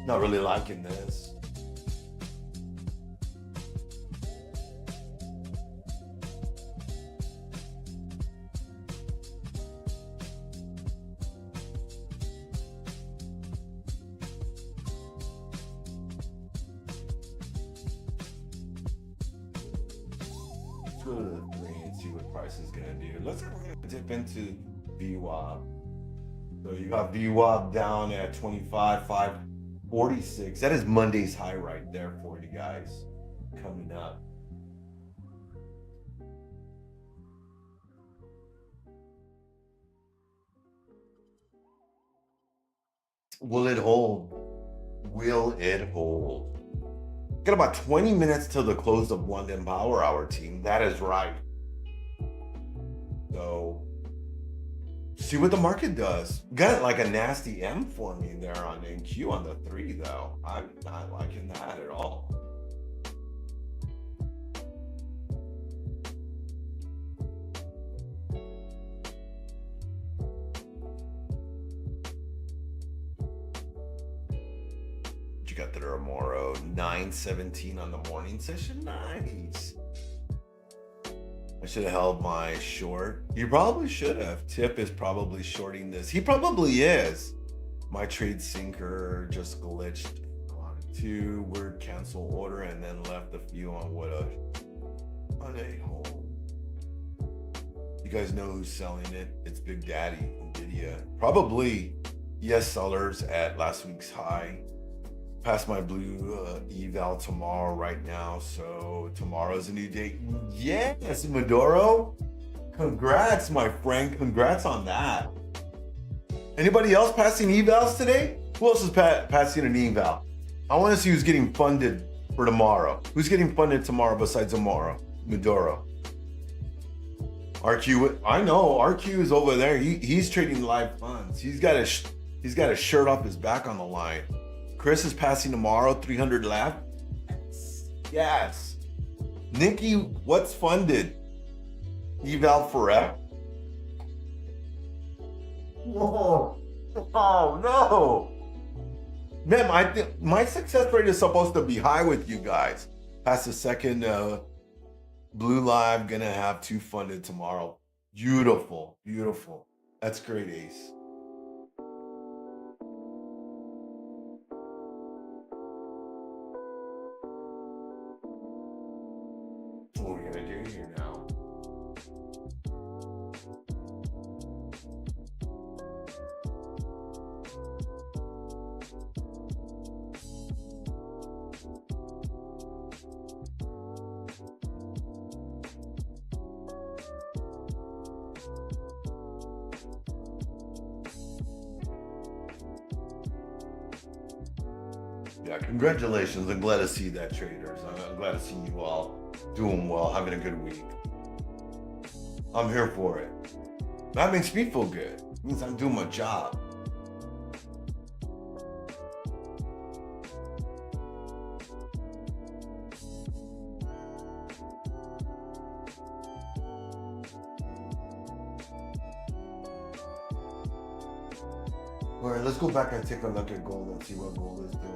Not really liking this. Let's go to the 3 and see what price is gonna do. Let's dip into VWAP. So you got VWAP down at 25,546. That is Monday's high right there for you guys coming up. Will it hold? Will it hold? Got about 20 minutes till the close of London Power Hour, team. That is right. So, see what the market does. Got like a nasty M for me there on NQ on the 3, though. I'm not liking that at all. You got the tomorrow 9:17 on the morning session. Nice. I should have held my short. You probably should have. Tip is probably shorting this. He probably is. My trade sinker just glitched on 2 word cancel order and then left a few on what a hold. You guys know who's selling it? It's Big Daddy, Nvidia. Probably yes sellers at last week's high. Past my blue eval tomorrow right now, so tomorrow's a new day. Yes, Maduro. Congrats, my friend. Congrats on that. Anybody else passing evals today? Who else is passing an eval? I want to see who's getting funded for tomorrow. Who's getting funded tomorrow besides tomorrow? Maduro. RQ, I know RQ is over there. He's trading live funds. He's got a shirt off his back on the line. Chris is passing tomorrow, 300 left. Yes. Nikki, what's funded? Eval forever. Whoa. Oh no. Man, I think my success rate is supposed to be high with you guys. Past the second Blue Live, gonna have 2 funded tomorrow. Beautiful, beautiful. That's great, Ace. What are we gonna do here now? Yeah, congratulations. I'm glad to see that, traders. I'm glad to see you all doing well, having a good week. I'm here for it. That makes me feel good. It means I'm doing my job. All right, let's go back and take a look at gold and see what gold is doing.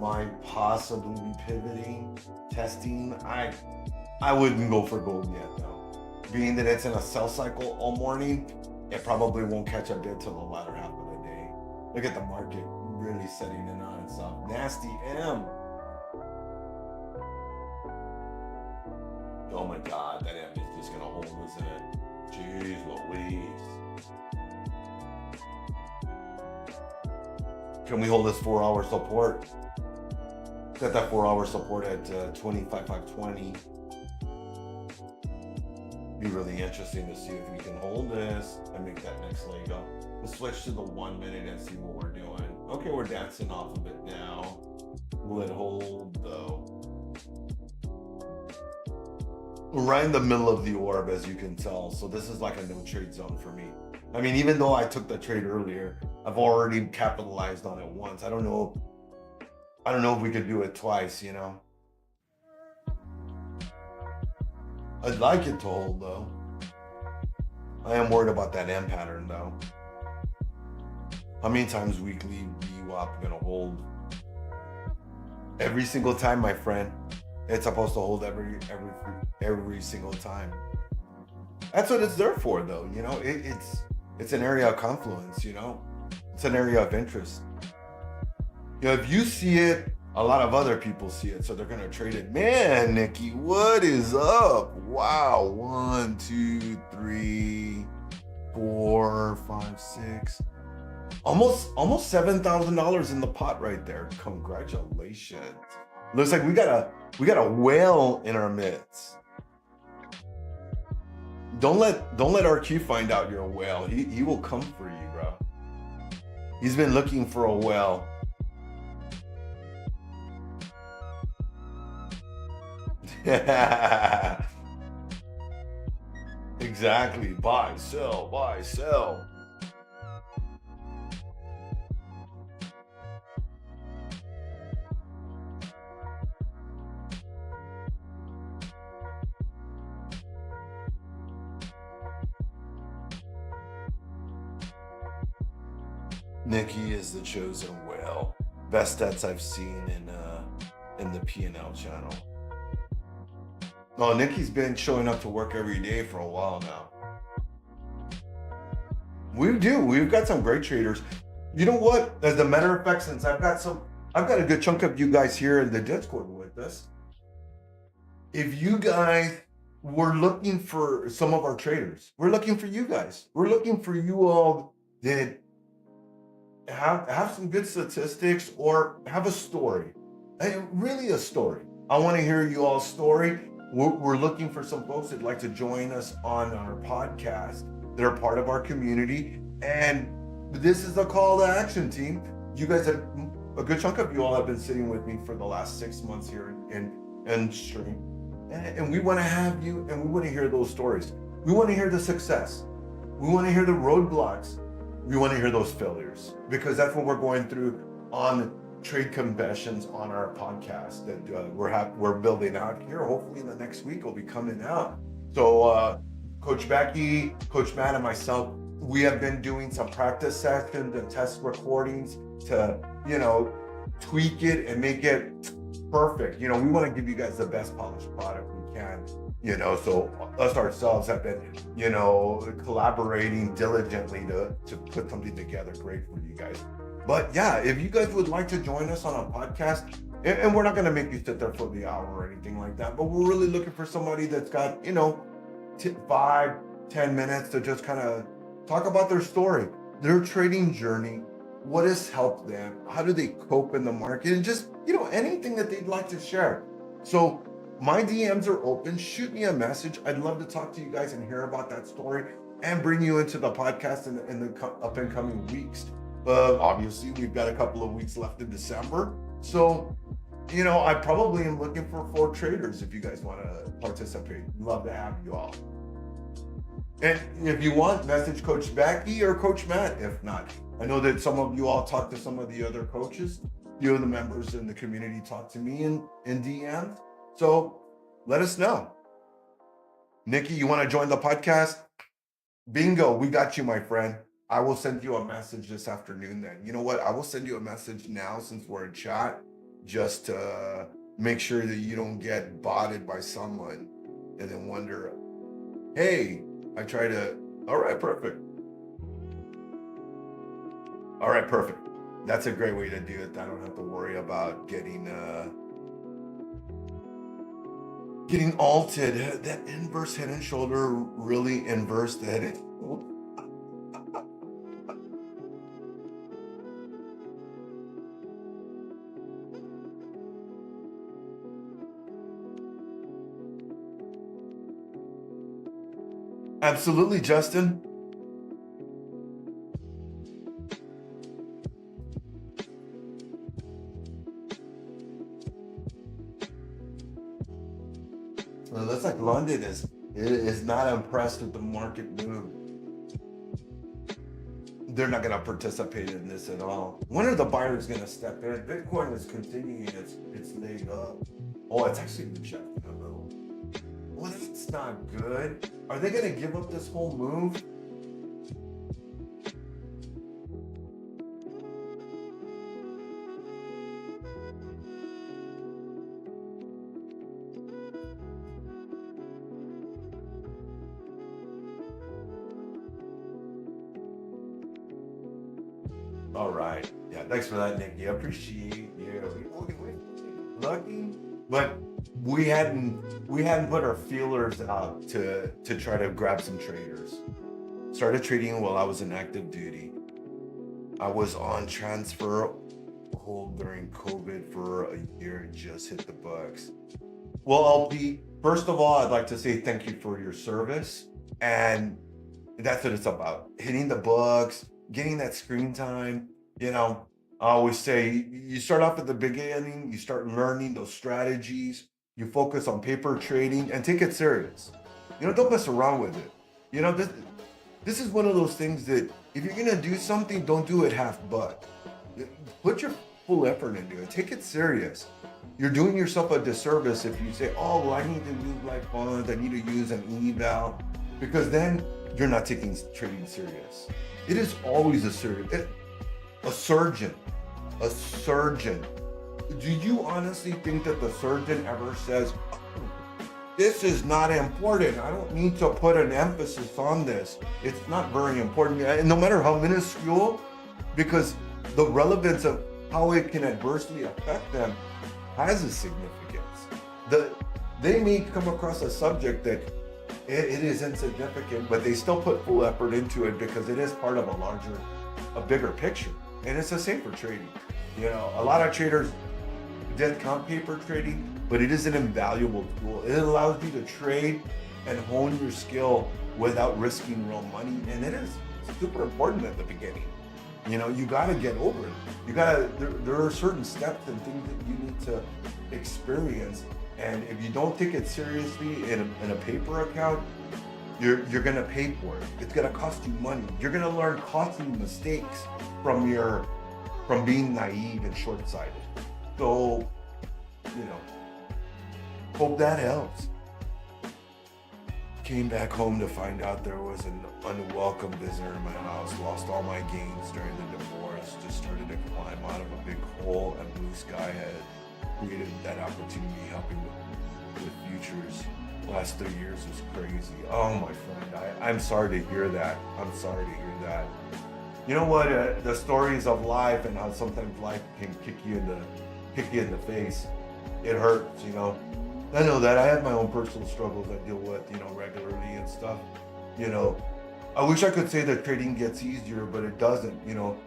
Might possibly be pivoting, testing. I wouldn't go for gold yet though. Being that it's in a sell cycle all morning, it probably won't catch a bid till the latter half of the day. Look at the market really setting in on itself. Nasty M. Oh my God, that M is just gonna hold, isn't it? Jeez Louise. Can we hold this 4-hour support? Got that 4-hour support at 25,520. Be really interesting to see if we can hold this and make that next leg up. We'll switch to the 1 minute and see what we're doing. Okay, we're dancing off of it now. Will it hold though? We're right in the middle of the orb, as you can tell. So this is like a no trade zone for me. I mean, even though I took the trade earlier, I've already capitalized on it once. I don't know if we could do it twice, you know? I'd like it to hold though. I am worried about that M pattern though. How many times weekly VWAP gonna hold? Every single time, my friend. It's supposed to hold every single time. That's what it's there for though, you know? It's an area of confluence, you know? It's an area of interest. You know, if you see it, a lot of other people see it, so they're gonna trade it. Man, Nikki, what is up? Wow, 1, 2, 3, 4, 5, 6. Almost $7,000 in the pot right there. Congratulations. Looks like we got a whale in our midst. Don't let RQ find out you're a whale. He will come for you, bro. He's been looking for a whale. Exactly. Buy, sell, buy, sell. Nikki is the chosen whale. Best stats I've seen in the P&L channel. Oh, Nikki's been showing up to work every day for a while now. We've got some great traders. You know what? As a matter of fact, since I've got a good chunk of you guys here in the Discord with us. If you guys were looking for some of our traders, we're looking for you guys. We're looking for you all that have some good statistics or have a story. Really a story. I want to hear you all's story. We're looking for some folks that'd like to join us on our podcast that are part of our community. And this is a call to action, team. You guys have, a good chunk of you all have been sitting with me for the last 6 months here in stream. And we want to have you, and we want to hear those stories. We want to hear the success. We want to hear the roadblocks. We want to hear those failures, because that's what we're going through on Trade Confessions on our podcast that we're building out here. Hopefully in the next week it'll be coming out. So Coach Becky, Coach Matt, and myself, we have been doing some practice sessions and test recordings to, you know, tweak it and make it perfect. You know, we want to give you guys the best polished product we can. You know, so us ourselves have been, you know, collaborating diligently to put something together great for you guys. But yeah, if you guys would like to join us on a podcast, and we're not going to make you sit there for the hour or anything like that, but we're really looking for somebody that's got, you know, 5-10 minutes to just kind of talk about their story, their trading journey, what has helped them, how do they cope in the market, and just, you know, anything that they'd like to share. So my DMs are open. Shoot me a message. I'd love to talk to you guys and hear about that story and bring you into the podcast in the up and coming weeks. Obviously, we've got a couple of weeks left in December. So, you know, I probably am looking for 4 traders if you guys want to participate. Love to have you all. And if you want, message Coach Becky or Coach Matt. If not, I know that some of you all talk to some of the other coaches. You know, the members in the community talk to me in DMs. So let us know. Nikki, you want to join the podcast? Bingo, we got you, my friend. I will send you a message this afternoon then. You know what? I will send you a message now since we're in chat, just to make sure that you don't get botted by someone and then wonder, hey, all right, perfect. All right, perfect. That's a great way to do it. I don't have to worry about getting altered. That inverse head and shoulder really inverse the head and Absolutely, Justin. Well, it looks like London is not impressed with the market move. They're not going to participate in this at all. When are the buyers going to step in? Bitcoin is continuing its leg up. Oh, it's actually rejecting a little. Well, that's not good. Are they going to give up this whole move? All right. Yeah, thanks for that, Nikki. I appreciate you. Lucky, but we hadn't put our feelers out to try to grab some traders. Started trading while I was in active duty. I was on transfer hold during COVID for a year and just hit the bucks. Well, LP, first of all, I'd like to say thank you for your service. And that's what it's about. Hitting the bugs, getting that screen time. You know, I always say you start off at the beginning, you start learning those strategies, you focus on paper trading and take it serious. You know, don't mess around with it. You know, this is one of those things that if you're gonna do something, don't do it half-butt. Put your full effort into it. Take it serious. You're doing yourself a disservice if you say, oh, well, I need to use light funds, I need to use an eval, because then you're not taking trading serious. It is always a surgeon. Do you honestly think that the surgeon ever says, oh, this is not important, I don't need to put an emphasis on this? It's not very important, and no matter how minuscule, because the relevance of how it can adversely affect them has a significance. They may come across a subject that it is insignificant, but they still put full effort into it because it is part of a bigger picture. And it's the same for trading. You know, a lot of traders discount paper trading, but it is an invaluable tool. It allows you to trade and hone your skill without risking real money. And it is super important at the beginning. You know, you got to get over it. There are certain steps and things that you need to experience. And if you don't take it seriously in a paper account, you're gonna pay for it. It's gonna cost you money. You're gonna learn costly mistakes from being naive and short-sighted. So, you know, hope that helps. Came back home to find out there was an unwelcome visitor in my house. Lost all my gains during the divorce. Just started to climb out of a big hole, and BluSky had created that opportunity, helping with futures. Last 3 years was crazy. Oh my friend, I'm sorry to hear that. I'm sorry to hear that. You know what? The stories of life and how sometimes life can kick you in the face. It hurts, you know. I know that. I have my own personal struggles I deal with, you know, regularly and stuff. You know, I wish I could say that trading gets easier, but it doesn't. You know,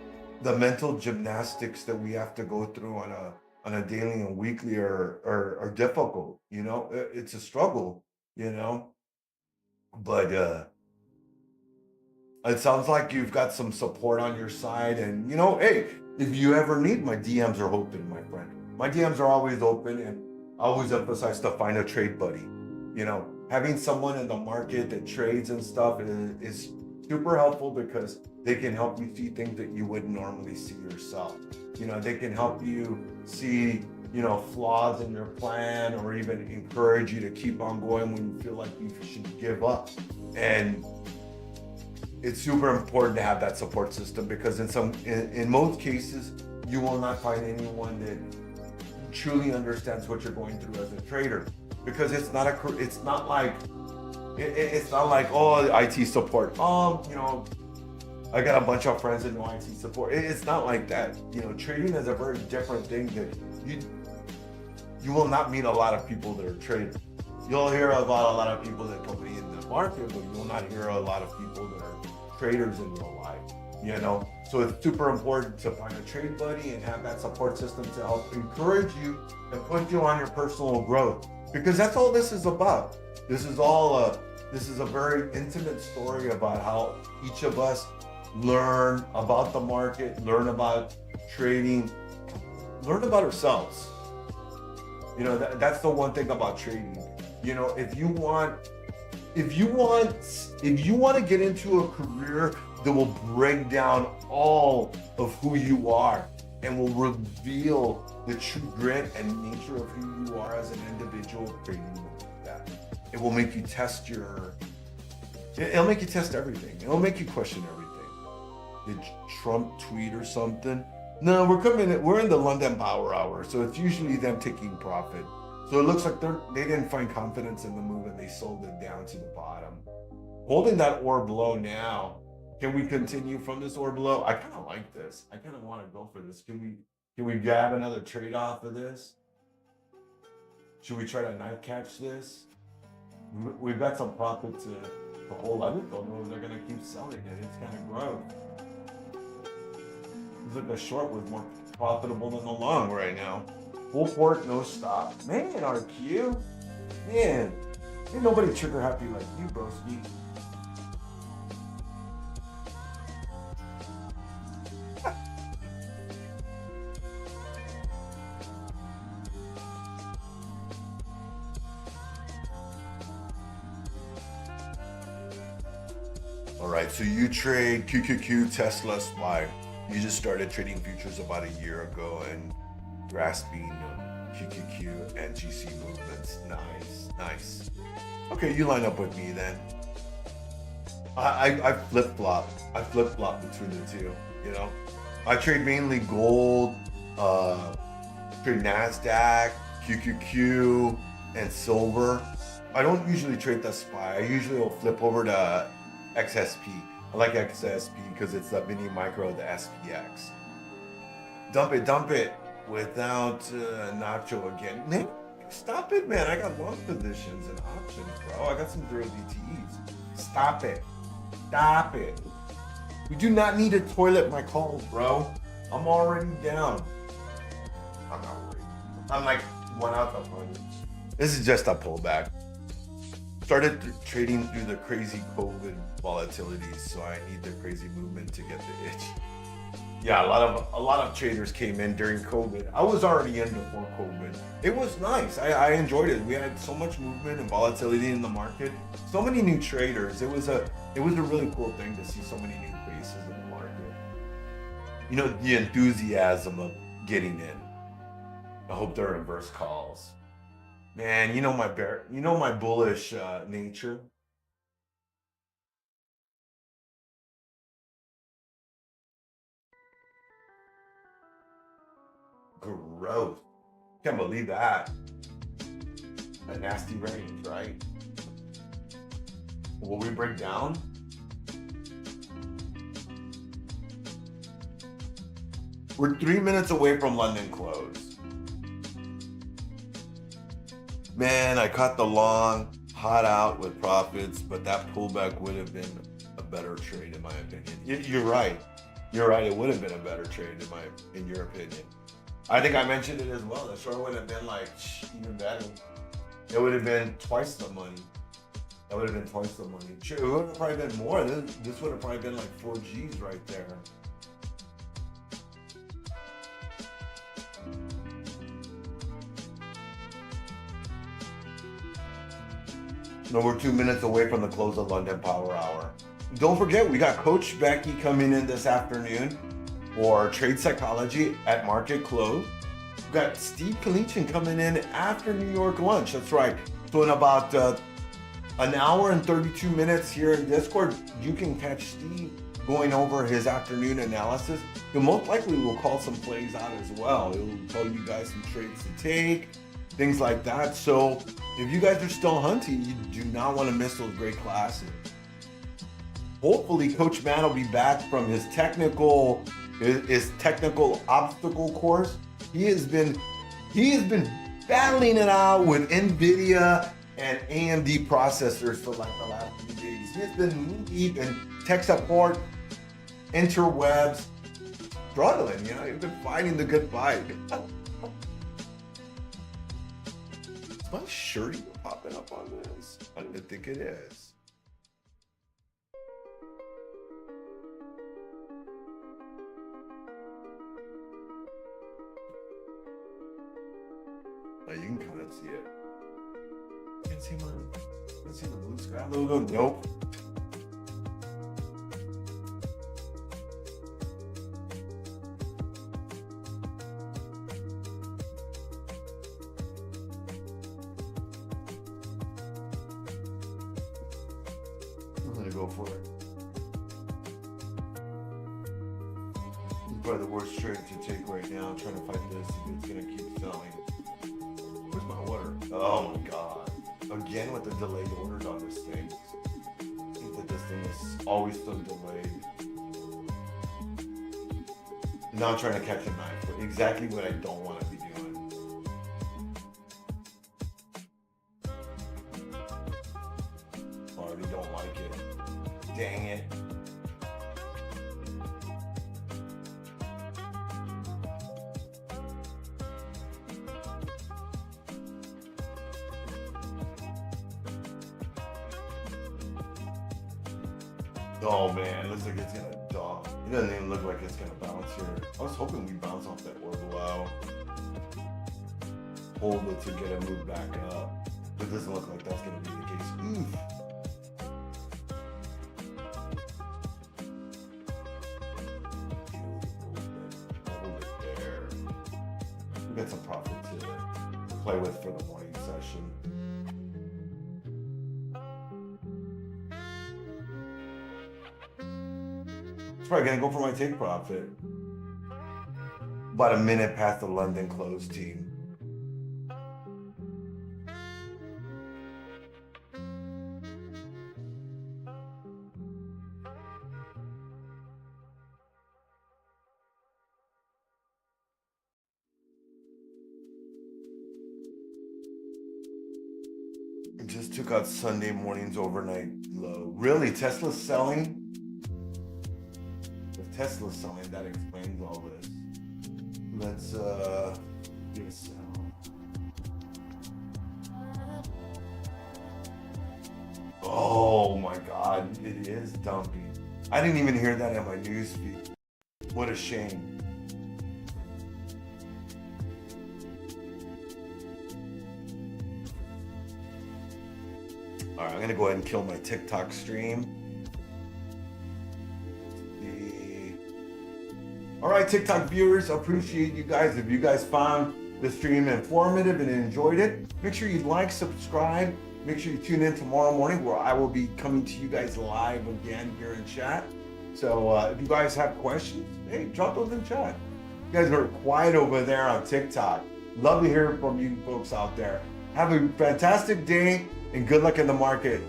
the mental gymnastics that we have to go through on a daily and weekly are difficult. You know, it's a struggle. You know, but it sounds like you've got some support on your side, and you know, hey, if you ever need, my DMs are open, my friend. My DMs are always open, and I always emphasize to find a trade buddy. You know, having someone in the market that trades and stuff is super helpful because they can help you see things that you wouldn't normally see yourself. You know, they can help you see, you know, flaws in your plan, or even encourage you to keep on going when you feel like you should give up. And it's super important to have that support system, because in most cases, you will not find anyone that truly understands what you're going through as a trader, because it's not like oh, IT support, you know, I got a bunch of friends in IT support. It's not like that. You know, trading is a very different thing. That you will not meet a lot of people that are traders. You'll hear about a lot of people that can be in the market, but you will not hear a lot of people that are traders in real life. You know, so it's super important to find a trade buddy and have that support system to help encourage you and put you on your personal growth, because that's all this is about. This is a very intimate story about how each of us learn about the market, learn about trading, learn about ourselves. You know, that's the one thing about trading. You know, if you want to get into a career that will break down all of who you are and will reveal the true grit and nature of who you are as an individual, trading will do that. It will make you it'll make you test everything. It'll make you question everything. Did Trump tweet or something? No, we're in the London Power Hour, so it's usually them taking profit. So it looks like they didn't find confidence in the move and they sold it down to the bottom. Holding that orb low now. Can we continue from this orb low? I kind of like this. I kind of want to go for this. Can we grab another trade off of this? Should we try to knife catch this? We've got some profit to hold. I just don't know if they're going to keep selling it. It's kind of growth. It's like the short was more profitable than the long right now. Full port, no stop. Man, RQ. Man, ain't nobody trigger happy like you, broski. All right, so you trade QQQ, Tesla, SPY. You just started trading futures about a year ago and grasping QQQ and GC movements. Nice. Okay, you line up with me then. I flip-flop. I flip-flop between the two, you know. I trade mainly gold, trade NASDAQ, QQQ, and silver. I don't usually trade the SPY. I usually will flip over to XSP. I like XSP because it's the mini micro, the SPX. Dump it without Nacho again. Man, stop it, man. I got long positions and options, bro. I got some 0 DTEs. Stop it. We do not need to toilet my calls, bro. I'm already down. I'm not worried. I'm like one out the front. This is just a pullback. Started trading through the crazy COVID volatility, so I need the crazy movement to get the itch. Yeah, a lot of traders came in during COVID. I was already in before COVID. It was nice. I enjoyed it. We had so much movement and volatility in the market. So many new traders. It was a really cool thing to see so many new faces in the market. You know, the enthusiasm of getting in. I hope they're reverse calls. Man, you know my bullish nature. Growth. Can't believe that. A nasty range, right? Will we break down? We're 3 minutes away from London close. Man, I caught the long, hot out with profits, but that pullback would have been a better trade in my opinion. You're right. It would have been a better trade in your opinion. I think I mentioned it as well. The short would have been like even better. It would have been twice the money. That would have been twice the money. It would have probably been more. This would have probably been like 4 G's right there. No, we're 2 minutes away from the close of London Power Hour. Don't forget, we got Coach Becky coming in this afternoon for Trade Psychology at market close. We've got Steve Kalichin coming in after New York lunch. That's right. So in about an hour and 32 minutes here in Discord, you can catch Steve going over his afternoon analysis. He'll most likely will call some plays out as well. He'll tell you guys some trades to take, things like that. So if you guys are still hunting, you do not want to miss those great classes. hopefully Coach Man will be back from his technical obstacle course. He has been battling it out with NVIDIA and AMD processors for like the last few days. He has been deep in tech support, interwebs, struggling, you know, he's been fighting the good fight. Is my shirt even popping up on this? I don't even think it is. Oh, you can kind of see it. Can't see the blue sky logo? Nope. I'm gonna go for it. It's probably the worst trade to take right now. I'm trying to fight this if it's gonna keep selling. Where's my order? Oh my god. Again with the delayed orders on this thing. I think that this thing is always so delayed. Now I'm trying to catch a knife, but exactly what I don't want to be doing. I already don't like it. Dang it. Oh man, looks like it's gonna dog. It doesn't even look like it's gonna bounce here. I was hoping we bounce off that order low. Hold it to get it moved back up. But it doesn't look like that's gonna be the case. Oof. Hold it there. We got some profit to play with for the morning session. Probably gonna go for my take profit. About a minute past the London close, team. Just took out Sunday morning's overnight low. Really, Tesla's selling? Tesla's selling, that explains all this. Let's give a sell. Oh my god, it is dumping. I didn't even hear that in my news feed. What a shame. All right, I'm gonna go ahead and kill my TikTok stream. All right, TikTok viewers, appreciate you guys. If you guys found the stream informative and enjoyed it, make sure you like, subscribe. Make sure you tune in tomorrow morning where I will be coming to you guys live again here in chat. So if you guys have questions, hey, drop those in chat. You guys are quiet over there on TikTok. Love to hear from you folks out there. Have a fantastic day and good luck in the market.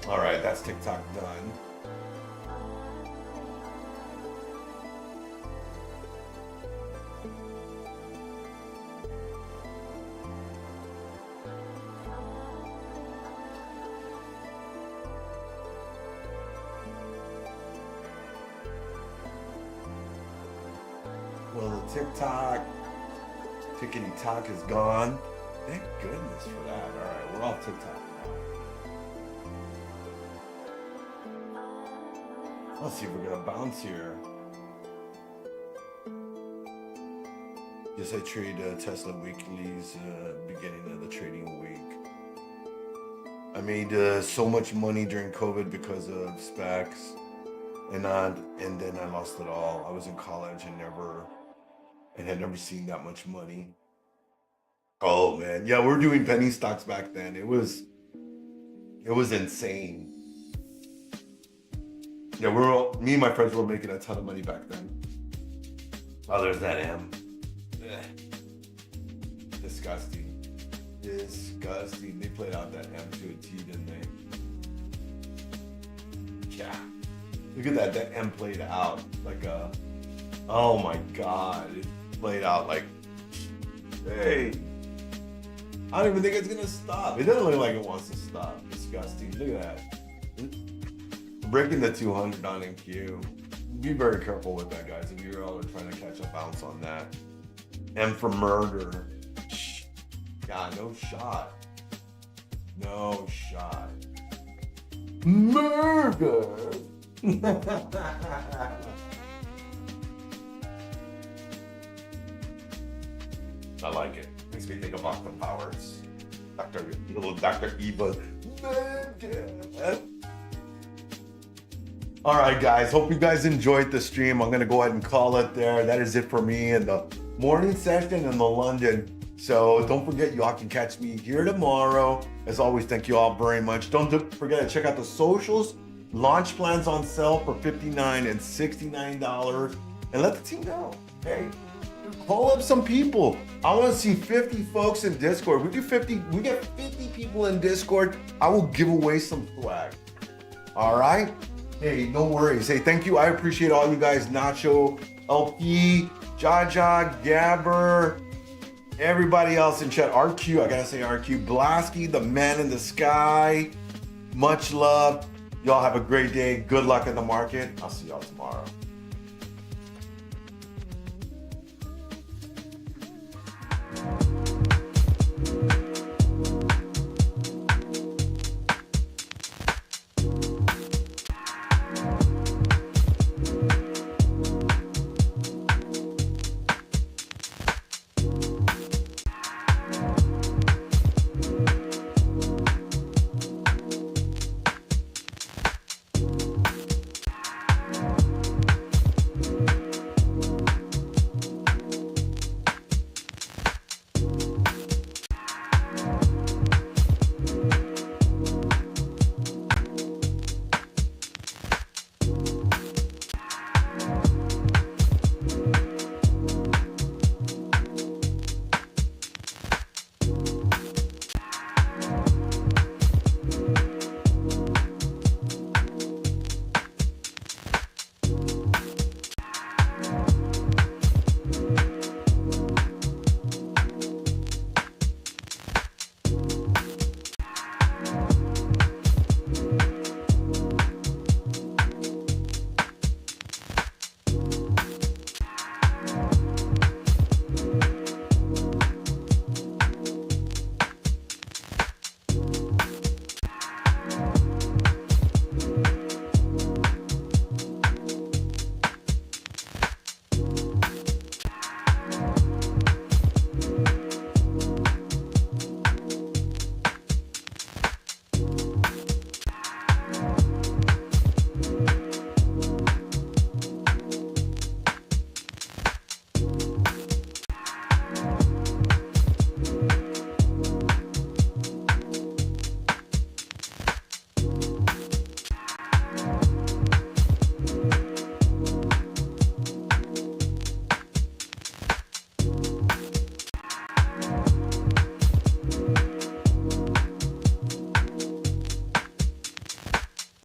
All right, that's TikTok done. Well, the TikTok, tickety talk is gone. Thank goodness for that. All right, we're off TikTok. Let's see if we're gonna bounce here. Yes, I trade Tesla weeklies beginning of the trading week. I made so much money during COVID because of specs, and then I lost it all. I was in college and had never seen that much money. Oh man, yeah, we're doing penny stocks back then. It was insane. Yeah, me and my friends were making a ton of money back then. Oh, there's that M. Disgusting. Disgusting. They played out that M to a T, didn't they? Yeah. Look at that. That M played out like a. Oh my God. It played out like. Hey. I don't even think it's gonna stop. It doesn't look like it wants to stop. Disgusting. Look at that. Breaking the 200 on MQ. Be very careful with that, guys. If you're all trying to catch a bounce on that. M for murder. God, no shot. No shot. Murder. I like it. Makes me think of Austin Powers. Dr. Eva. All right, guys. Hope you guys enjoyed the stream. I'm gonna go ahead and call it there. That is it for me in the morning session in the London. So don't forget, you all can catch me here tomorrow. As always, thank you all very much. Don't forget to check out the socials. Launch plans on sale for $59 and $69. And let the team know, hey, call up some people. I want to see 50 folks in Discord. We get 50 people in Discord. I will give away some swag. All right? Hey, no worries. Hey, thank you. I appreciate all you guys. Nacho, LP, Jaja, Gabber, everybody else in chat. RQ, I gotta say RQ. BluSky, the man in the sky. Much love. Y'all have a great day. Good luck in the market. I'll see y'all tomorrow.